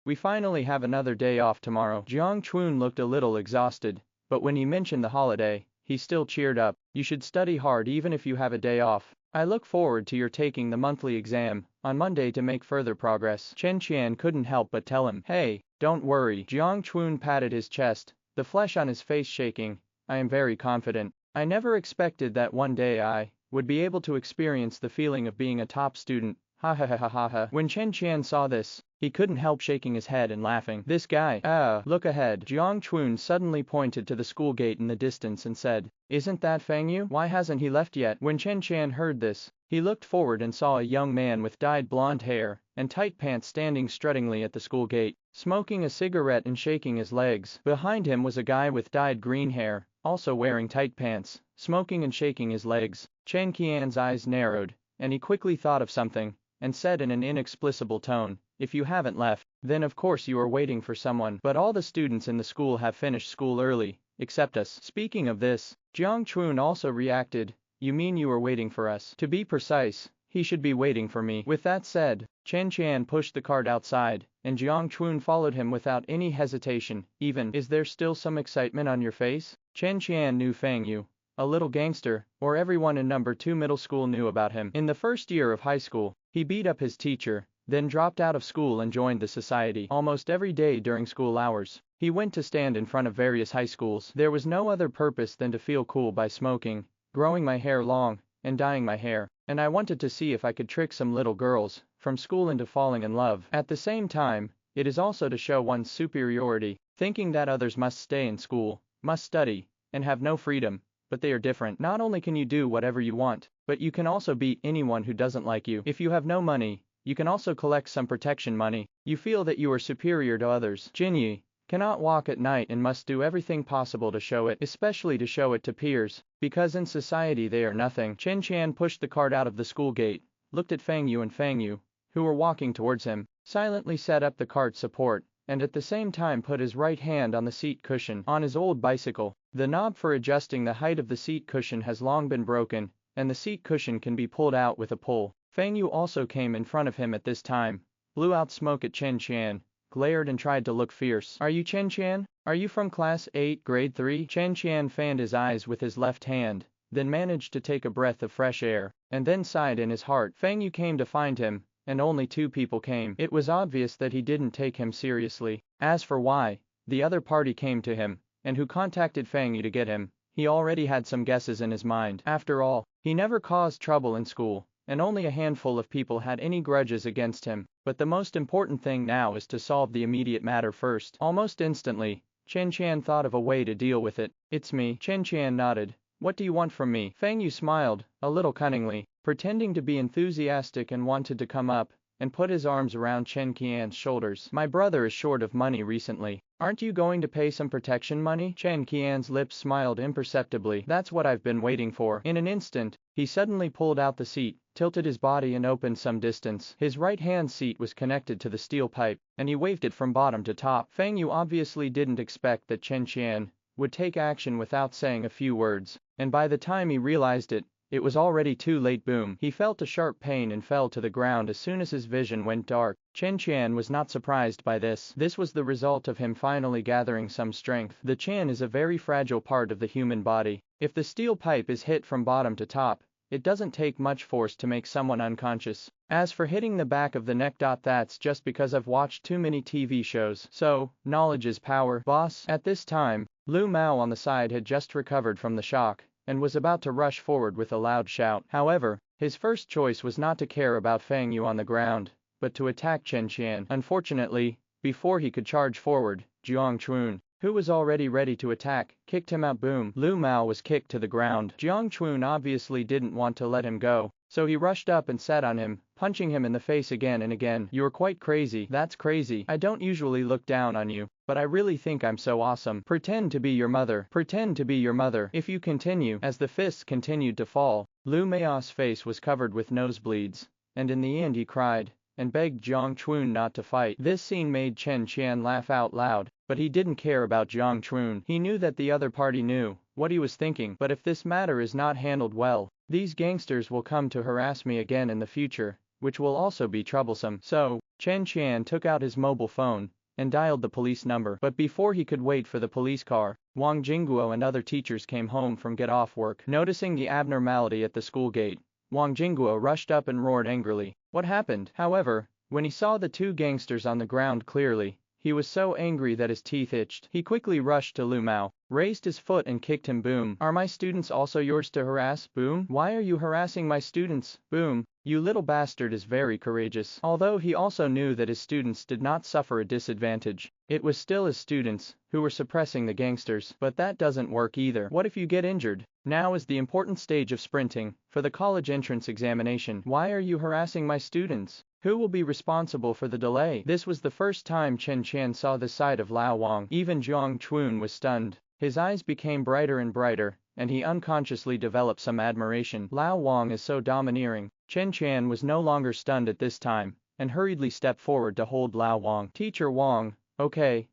We finally have another day off tomorrow. Zhou Chuan looked a little exhausted, but when he mentioned the holiday, he still cheered up. You should study hard even if you have a day off. I look forward to your taking the monthly exam on Monday to make further progress. Chen Qian couldn't help but tell him. Hey, don't worry. Zhou Chuan patted his chest, the flesh on his face shaking. I am very confident. I never expected that one day I would be able to experience the feeling of being a top student. Ha ha ha ha ha ha. When Chen Qian saw this, he couldn't help shaking his head and laughing. This guy. Look ahead. Zhou Chuan suddenly pointed to the school gate in the distance and said, Isn't that Feng Yu? Why hasn't he left yet? When Chen Qian heard this, he looked forward and saw a young man with dyed blonde hair and tight pants standing struttingly at the school gate, smoking a cigarette and shaking his legs. Behind him was a guy with dyed green hair, also wearing tight pants, smoking and shaking his legs. Chen Qian's eyes narrowed, and he quickly thought of something, and said in an inexplicable tone, If you haven't left, then of course you are waiting for someone. But all the students in the school have finished school early, except us. Speaking of this, Zhou Chuan also reacted. You mean you are waiting for us? To be precise, he should be waiting for me. With that said, Chen Qian pushed the cart outside, and Zhou Chuan followed him without any hesitation. Is there still some excitement on your face? Chen Qian knew Feng Yu, a little gangster, or everyone in number 2 middle school knew about him. In the first year of high school, he beat up his teacher, then dropped out of school and joined the society. Almost every day during school hours, he went to stand in front of various high schools. There was no other purpose than to feel cool by smoking, growing my hair long, and dyeing my hair, and I wanted to see if I could trick some little girls from school into falling in love. At the same time, it is also to show one's superiority, thinking that others must stay in school, must study, and have no freedom. But they are different. Not only can you do whatever you want, but you can also beat anyone who doesn't like you. If you have no money, you can also collect some protection money. You feel that you are superior to others. Jinyi cannot walk at night and must do everything possible to show it, especially to show it to peers, because in society they are nothing. Chen Qian pushed the cart out of the school gate, looked at Feng Yu, who were walking towards him, silently set up the cart support, and at the same time put his right hand on the seat cushion. On his old bicycle, the knob for adjusting the height of the seat cushion has long been broken, and the seat cushion can be pulled out with a pull. Fang Yu also came in front of him at this time, blew out smoke at Chen Qian, glared and tried to look fierce. Are you Chen Qian? Are you from class 8, grade 3? Chen Qian fanned his eyes with his left hand, then managed to take a breath of fresh air, and then sighed in his heart. Fang Yu came to find him, and only 2 people came. It was obvious that he didn't take him seriously. As for why the other party came to him, and who contacted Fang Yu to get him, he already had some guesses in his mind. After all, he never caused trouble in school, and only a handful of people had any grudges against him. But the most important thing now is to solve the immediate matter first. Almost instantly, Chen Qian thought of a way to deal with it. It's me. Chen Qian nodded. What do you want from me? Fang Yu smiled, a little cunningly, pretending to be enthusiastic and wanted to come up and put his arms around Chen Qian's shoulders. My brother is short of money recently. Aren't you going to pay some protection money? Chen Qian's lips smiled imperceptibly. That's what I've been waiting for. In an instant, he suddenly pulled out the seat, tilted his body and opened some distance. His right-hand seat was connected to the steel pipe, and he waved it from bottom to top. Fang Yu obviously didn't expect that Chen Qian would take action without saying a few words, and by the time he realized it, it was already too late. Boom. He felt a sharp pain and fell to the ground as soon as his vision went dark. Chen Qian was not surprised by this. This was the result of him finally gathering some strength. The chin is a very fragile part of the human body. If the steel pipe is hit from bottom to top, it doesn't take much force to make someone unconscious. As for hitting the back of the neck, that's just because I've watched too many TV shows. So, knowledge is power, boss. At this time, Lu Mao on the side had just recovered from the shock, and was about to rush forward with a loud shout. However, his first choice was not to care about Fang Yu on the ground, but to attack Chen Qian. Unfortunately, before he could charge forward, Jiang Chun, who was already ready to attack, kicked him out. Boom. Lu Mao was kicked to the ground. Jiang Chun obviously didn't want to let him go, so he rushed up and sat on him, punching him in the face again and again. You're quite crazy. That's crazy. I don't usually look down on you, but I really think I'm so awesome. Pretend to be your mother. Pretend to be your mother. If you continue. As the fists continued to fall, Lu Mao's face was covered with nosebleeds, and in the end he cried and begged Jiang Chun not to fight. This scene made Chen Qian laugh out loud, but he didn't care about Jiang Chun. He knew that the other party knew what he was thinking. But if this matter is not handled well, these gangsters will come to harass me again in the future, which will also be troublesome. So, Chen Qian took out his mobile phone and dialed the police number. But before he could wait for the police car, Wang Jingguo and other teachers came home from get off work. Noticing the abnormality at the school gate, Wang Jingguo rushed up and roared angrily. What happened? However, when he saw the 2 gangsters on the ground clearly, he was so angry that his teeth itched. He quickly rushed to Lu Mao, raised his foot and kicked him. Boom. Are my students also yours to harass? Boom. Why are you harassing my students? Boom. You little bastard is very courageous. Although he also knew that his students did not suffer a disadvantage, it was still his students who were suppressing the gangsters. But that doesn't work either. What if you get injured? Now is the important stage of sprinting for the college entrance examination. Why are you harassing my students? Who will be responsible for the delay? This was the first time Chen Qian saw this side of Lao Wang. Even Jiang Chun was stunned. His eyes became brighter and brighter, and he unconsciously developed some admiration. Lao Wang is so domineering. Chen Qian was no longer stunned at this time, and hurriedly stepped forward to hold Lao Wang. Teacher Wang, okay,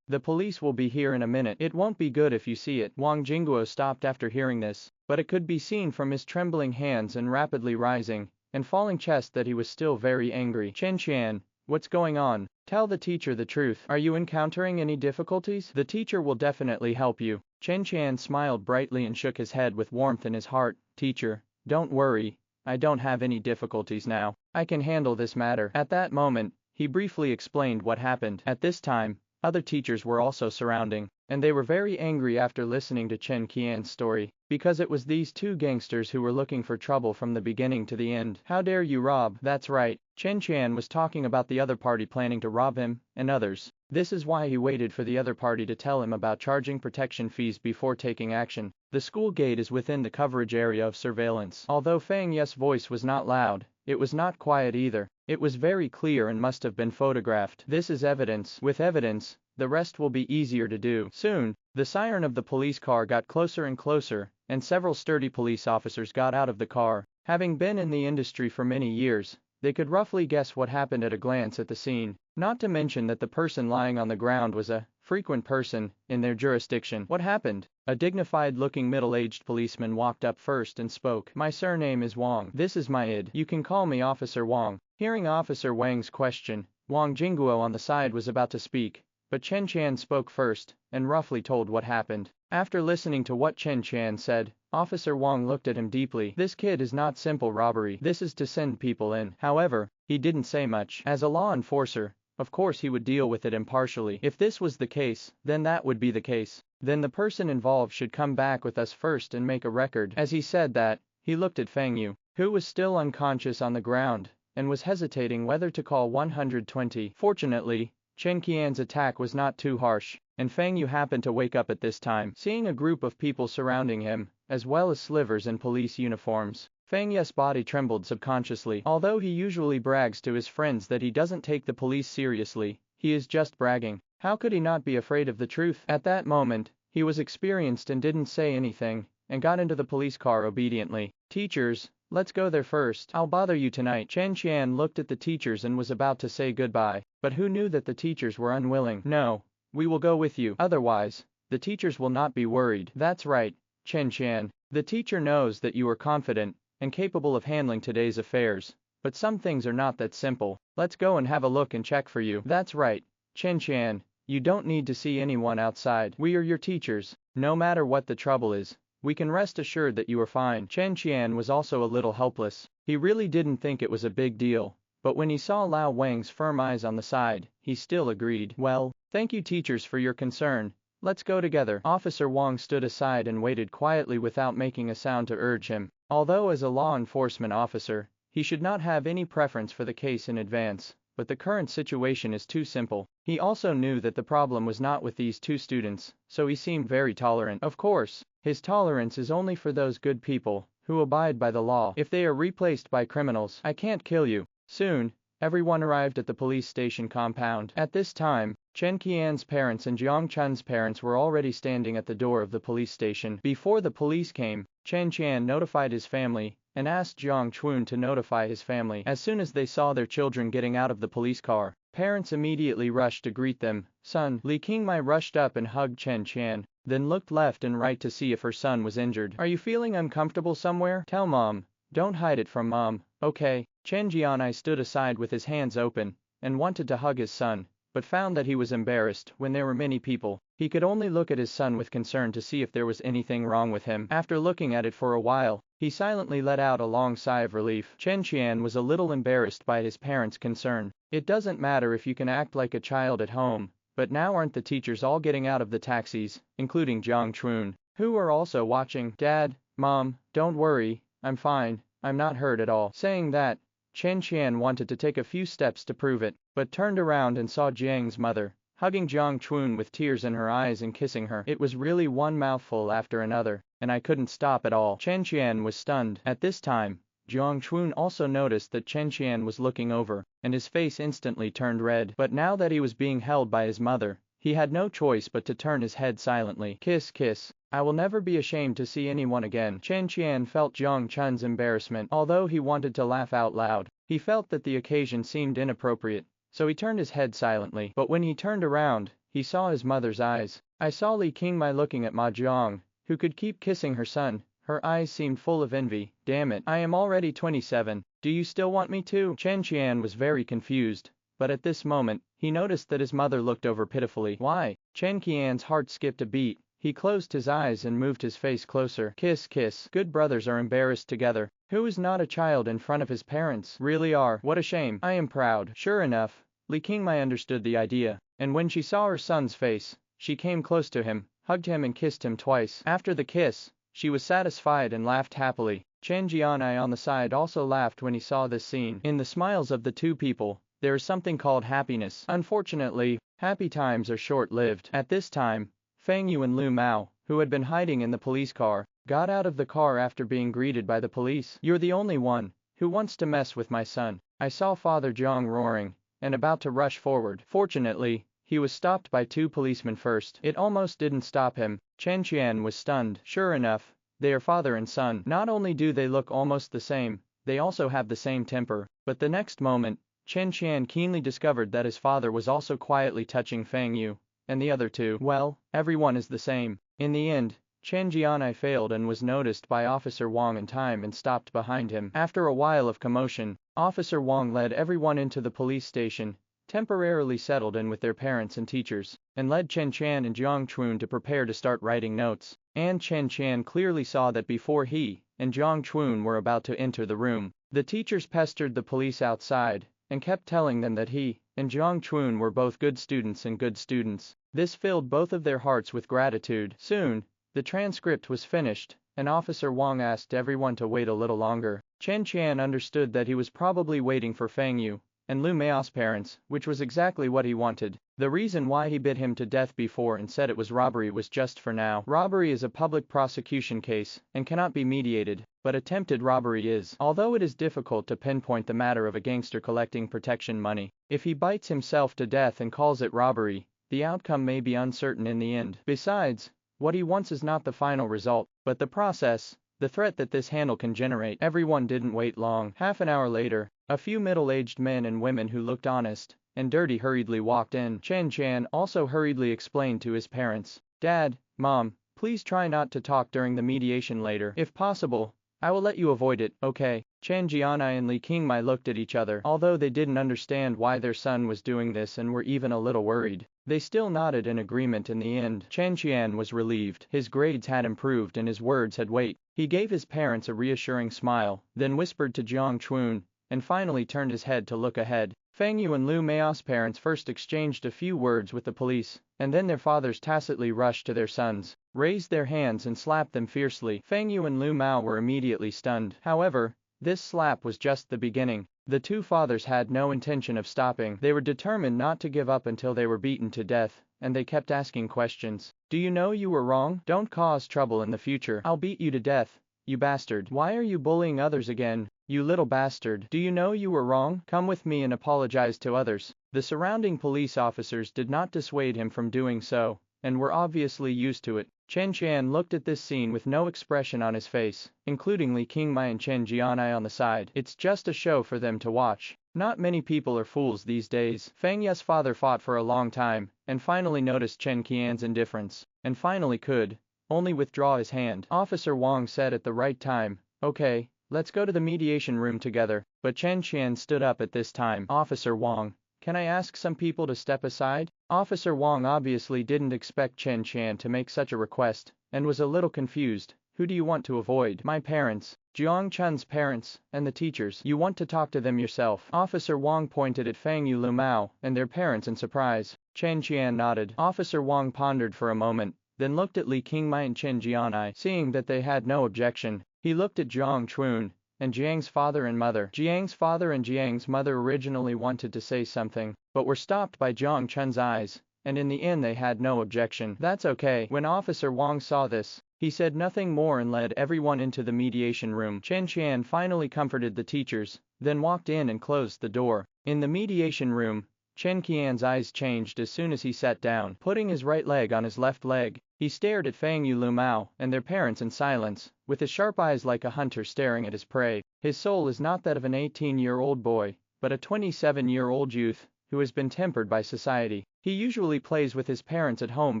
the police will be here in a minute. It won't be good if you see it. Wang Jingguo stopped after hearing this, but it could be seen from his trembling hands and rapidly rising and falling chest that he was still very angry. Chen Qian, what's going on? Tell the teacher the truth. Are you encountering any difficulties? The teacher will definitely help you. Chen Qian smiled brightly and shook his head with warmth in his heart. Teacher, don't worry, I don't have any difficulties now. I can handle this matter. At that moment, he briefly explained what happened. At this time, other teachers were also surrounding, and they were very angry after listening to Chen Qian's story, because it was these 2 gangsters who were looking for trouble from the beginning to the end. How dare you rob? That's right. Chen Qian was talking about the other party planning to rob him, and others. This is why he waited for the other party to tell him about charging protection fees before taking action. The school gate is within the coverage area of surveillance. Although Fang Ye's voice was not loud, it was not quiet either. It was very clear and must have been photographed. This is evidence. With evidence, the rest will be easier to do. Soon, the siren of the police car got closer and closer, and several sturdy police officers got out of the car. Having been in the industry for many years, they could roughly guess what happened at a glance at the scene. Not to mention that the person lying on the ground was a frequent person in their jurisdiction. What happened? A dignified-looking middle-aged policeman walked up first and spoke. My surname is Wang. This is my id. You can call me Officer Wang. Hearing Officer Wang's question, Wang Jingguo on the side was about to speak, but Chen Qian spoke first and roughly told what happened. After listening to what Chen Qian said, Officer Wang looked at him deeply. This kid is not simple robbery. This is to send people in. However, he didn't say much. As a law enforcer, of course he would deal with it impartially. If this was the case, then that would be the case. Then the person involved should come back with us first and make a record. As he said that, he looked at Feng Yu, who was still unconscious on the ground, and was hesitating whether to call 120. Fortunately, Chen Qian's attack was not too harsh, and Feng Yu happened to wake up at this time. Seeing a group of people surrounding him, as well as slivers in police uniforms, Feng Yu's body trembled subconsciously. Although he usually brags to his friends that he doesn't take the police seriously, he is just bragging. How could he not be afraid of the truth? At that moment, he was experienced and didn't say anything, and got into the police car obediently. Teachers, let's go there first. I'll bother you tonight. Chen Qian looked at the teachers and was about to say goodbye, but who knew that the teachers were unwilling? No, we will go with you. Otherwise, the teachers will not be worried. That's right, Chen Qian. The teacher knows that you are confident and capable of handling today's affairs, but some things are not that simple. Let's go and have a look and check for you. That's right, Chen Qian. You don't need to see anyone outside. We are your teachers. No matter what the trouble is, we can rest assured that you are fine. Chen Qian was also a little helpless. He really didn't think it was a big deal, but when he saw Lao Wang's firm eyes on the side, he still agreed. Well, thank you teachers for your concern. Let's go together. Officer Wang stood aside and waited quietly without making a sound to urge him. Although as a law enforcement officer, he should not have any preference for the case in advance, but the current situation is too simple. He also knew that the problem was not with these two students, so he seemed very tolerant. Of course, his tolerance is only for those good people who abide by the law. If they are replaced by criminals, I can't kill you. Soon, everyone arrived at the police station compound. At this time, Chen Qian's parents and Jiang Chun's parents were already standing at the door of the police station. Before the police came, Chen Qian notified his family and asked Jiang Chun to notify his family. As soon as they saw their children getting out of the police car, parents immediately rushed to greet them. Son, Li Qingmai rushed up and hugged Chen Qian, then looked left and right to see if her son was injured. Are you feeling uncomfortable somewhere? Tell mom. Don't hide it from mom, okay? Chen Jianai stood aside with his hands open and wanted to hug his son, but found that he was embarrassed when there were many people. He could only look at his son with concern to see if there was anything wrong with him. After looking at it for a while, he silently let out a long sigh of relief. Chen Qian was a little embarrassed by his parents' concern. It doesn't matter if you can act like a child at home, but now aren't the teachers all getting out of the taxis, including Jiang Chun, who are also watching? Dad, Mom, don't worry, I'm fine, I'm not hurt at all. Saying that, Chen Qian wanted to take a few steps to prove it, but turned around and saw Jiang's mother, hugging Jiang Chun with tears in her eyes and kissing her. It was really one mouthful after another, and I couldn't stop at all. Chen Qian was stunned. At this time, Jiang Chun also noticed that Chen Qian was looking over, and his face instantly turned red. But now that he was being held by his mother, he had no choice but to turn his head silently. Kiss, kiss. I will never be ashamed to see anyone again. Chen Qian felt Jiang Chun's embarrassment. Although he wanted to laugh out loud, he felt that the occasion seemed inappropriate, so he turned his head silently. But when he turned around, he saw his mother's eyes. I saw Li Qingmai looking at Ma Jiang, who could keep kissing her son. Her eyes seemed full of envy. Damn it, I am already 27. Do you still want me to? Chen Qian was very confused, but at this moment, he noticed that his mother looked over pitifully. Why? Chen Qian's heart skipped a beat. He closed his eyes and moved his face closer. Kiss, kiss. Good brothers are embarrassed together. Who is not a child in front of his parents? Really are. What a shame. I am proud. Sure enough, Li Qingmai understood the idea, and when she saw her son's face, she came close to him, hugged him and kissed him twice. After the kiss, she was satisfied and laughed happily. Chen Jianai on the side also laughed when he saw this scene. In the smiles of the two people, there is something called happiness. Unfortunately, happy times are short-lived. At this time, Feng Yu and Lu Mao, who had been hiding in the police car, got out of the car after being greeted by the police. You're the only one who wants to mess with my son. I saw Father Zhang roaring and about to rush forward. Fortunately, he was stopped by two policemen first. It almost didn't stop him. Chen Qian was stunned. Sure enough, they are father and son. Not only do they look almost the same, they also have the same temper. But the next moment, Chen Qian keenly discovered that his father was also quietly touching Feng Yu, and the other two, well, everyone is the same. In the end, Chen Qian failed and was noticed by Officer Wang in time and stopped behind him. After a while of commotion, Officer Wang led everyone into the police station, temporarily settled in with their parents and teachers, and led Chen Qian and Jiang Chun to prepare to start writing notes. And Chen Qian clearly saw that before he and Jiang Chun were about to enter the room, the teachers pestered the police outside and kept telling them that he and Jiang Chun were both good students and good students. This filled both of their hearts with gratitude. Soon, the transcript was finished, and Officer Wang asked everyone to wait a little longer. Chen Qian understood that he was probably waiting for Feng Yu and Lu Mao's parents, which was exactly what he wanted. The reason why he bit him to death before and said it was robbery was just for now. Robbery is a public prosecution case and cannot be mediated, but attempted robbery is. Although it is difficult to pinpoint the matter of a gangster collecting protection money, if he bites himself to death and calls it robbery, the outcome may be uncertain in the end. Besides, what he wants is not the final result, but the process, the threat that this handle can generate. Everyone didn't wait long. Half an hour later, a few middle-aged men and women who looked honest and dirty hurriedly walked in. Chen Qian also hurriedly explained to his parents, "Dad, Mom, please try not to talk during the mediation later. If possible, I will let you avoid it, okay?" Chen Jianai and Li Qingmai looked at each other. Although they didn't understand why their son was doing this and were even a little worried, they still nodded in agreement in the end. Chen Qian was relieved. His grades had improved and his words had weight. He gave his parents a reassuring smile, then whispered to Jiang Chun, and finally turned his head to look ahead. Feng Yu and Lu Mao's parents first exchanged a few words with the police, and then their fathers tacitly rushed to their sons, raised their hands and slapped them fiercely. Feng Yu and Lu Mao were immediately stunned. However, this slap was just the beginning. The two fathers had no intention of stopping. They were determined not to give up until they were beaten to death, and they kept asking questions. "Do you know you were wrong? Don't cause trouble in the future. I'll beat you to death, you bastard. Why are you bullying others again, you little bastard? Do you know you were wrong? Come with me and apologize to others." The surrounding police officers did not dissuade him from doing so, and were obviously used to it. Chen Qian looked at this scene with no expression on his face, including Li Qingmai and Chen Jianai on the side. It's just a show for them to watch. Not many people are fools these days. Feng Yu's father fought for a long time, and finally noticed Chen Qian's indifference, and finally could only withdraw his hand. Officer Wang said at the right time, "Okay, let's go to the mediation room together." But Chen Qian stood up at this time. "Officer Wang, can I ask some people to step aside?" Officer Wang obviously didn't expect Chen Qian to make such a request, and was a little confused. "Who do you want to avoid?" "My parents, Jiang Chun's parents, and the teachers." "You want to talk to them yourself?" Officer Wang pointed at Feng Yu, Lu Mao, and their parents in surprise. Chen Qian nodded. Officer Wang pondered for a moment, then looked at Li Qingmai and Chen Jianai. Seeing that they had no objection, he looked at Jiang Chun and Jiang's father and mother. Jiang's father and Jiang's mother originally wanted to say something, but were stopped by Jiang Chun's eyes, and in the end they had no objection. "That's okay." When Officer Wang saw this, he said nothing more and led everyone into the mediation room. Chen Qian finally comforted the teachers, then walked in and closed the door. In the mediation room, Chen Qian's eyes changed as soon as he sat down. Putting his right leg on his left leg, he stared at Feng Yu, Lu Mao, and their parents in silence, with his sharp eyes like a hunter staring at his prey. His soul is not that of an 18-year-old boy, but a 27-year-old youth, who has been tempered by society. He usually plays with his parents at home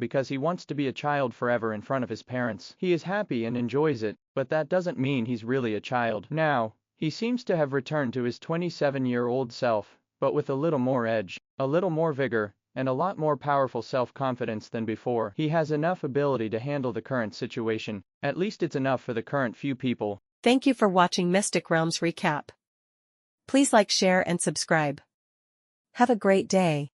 because he wants to be a child forever in front of his parents. He is happy and enjoys it, but that doesn't mean he's really a child. Now, he seems to have returned to his 27-year-old self, but with a little more edge, a little more vigor, and a lot more powerful self-confidence than before. He has enough ability to handle the current situation. At least it's enough for the current few people. Thank you for watching Mystic Realms Recap. Please like, share and subscribe. Have a great day.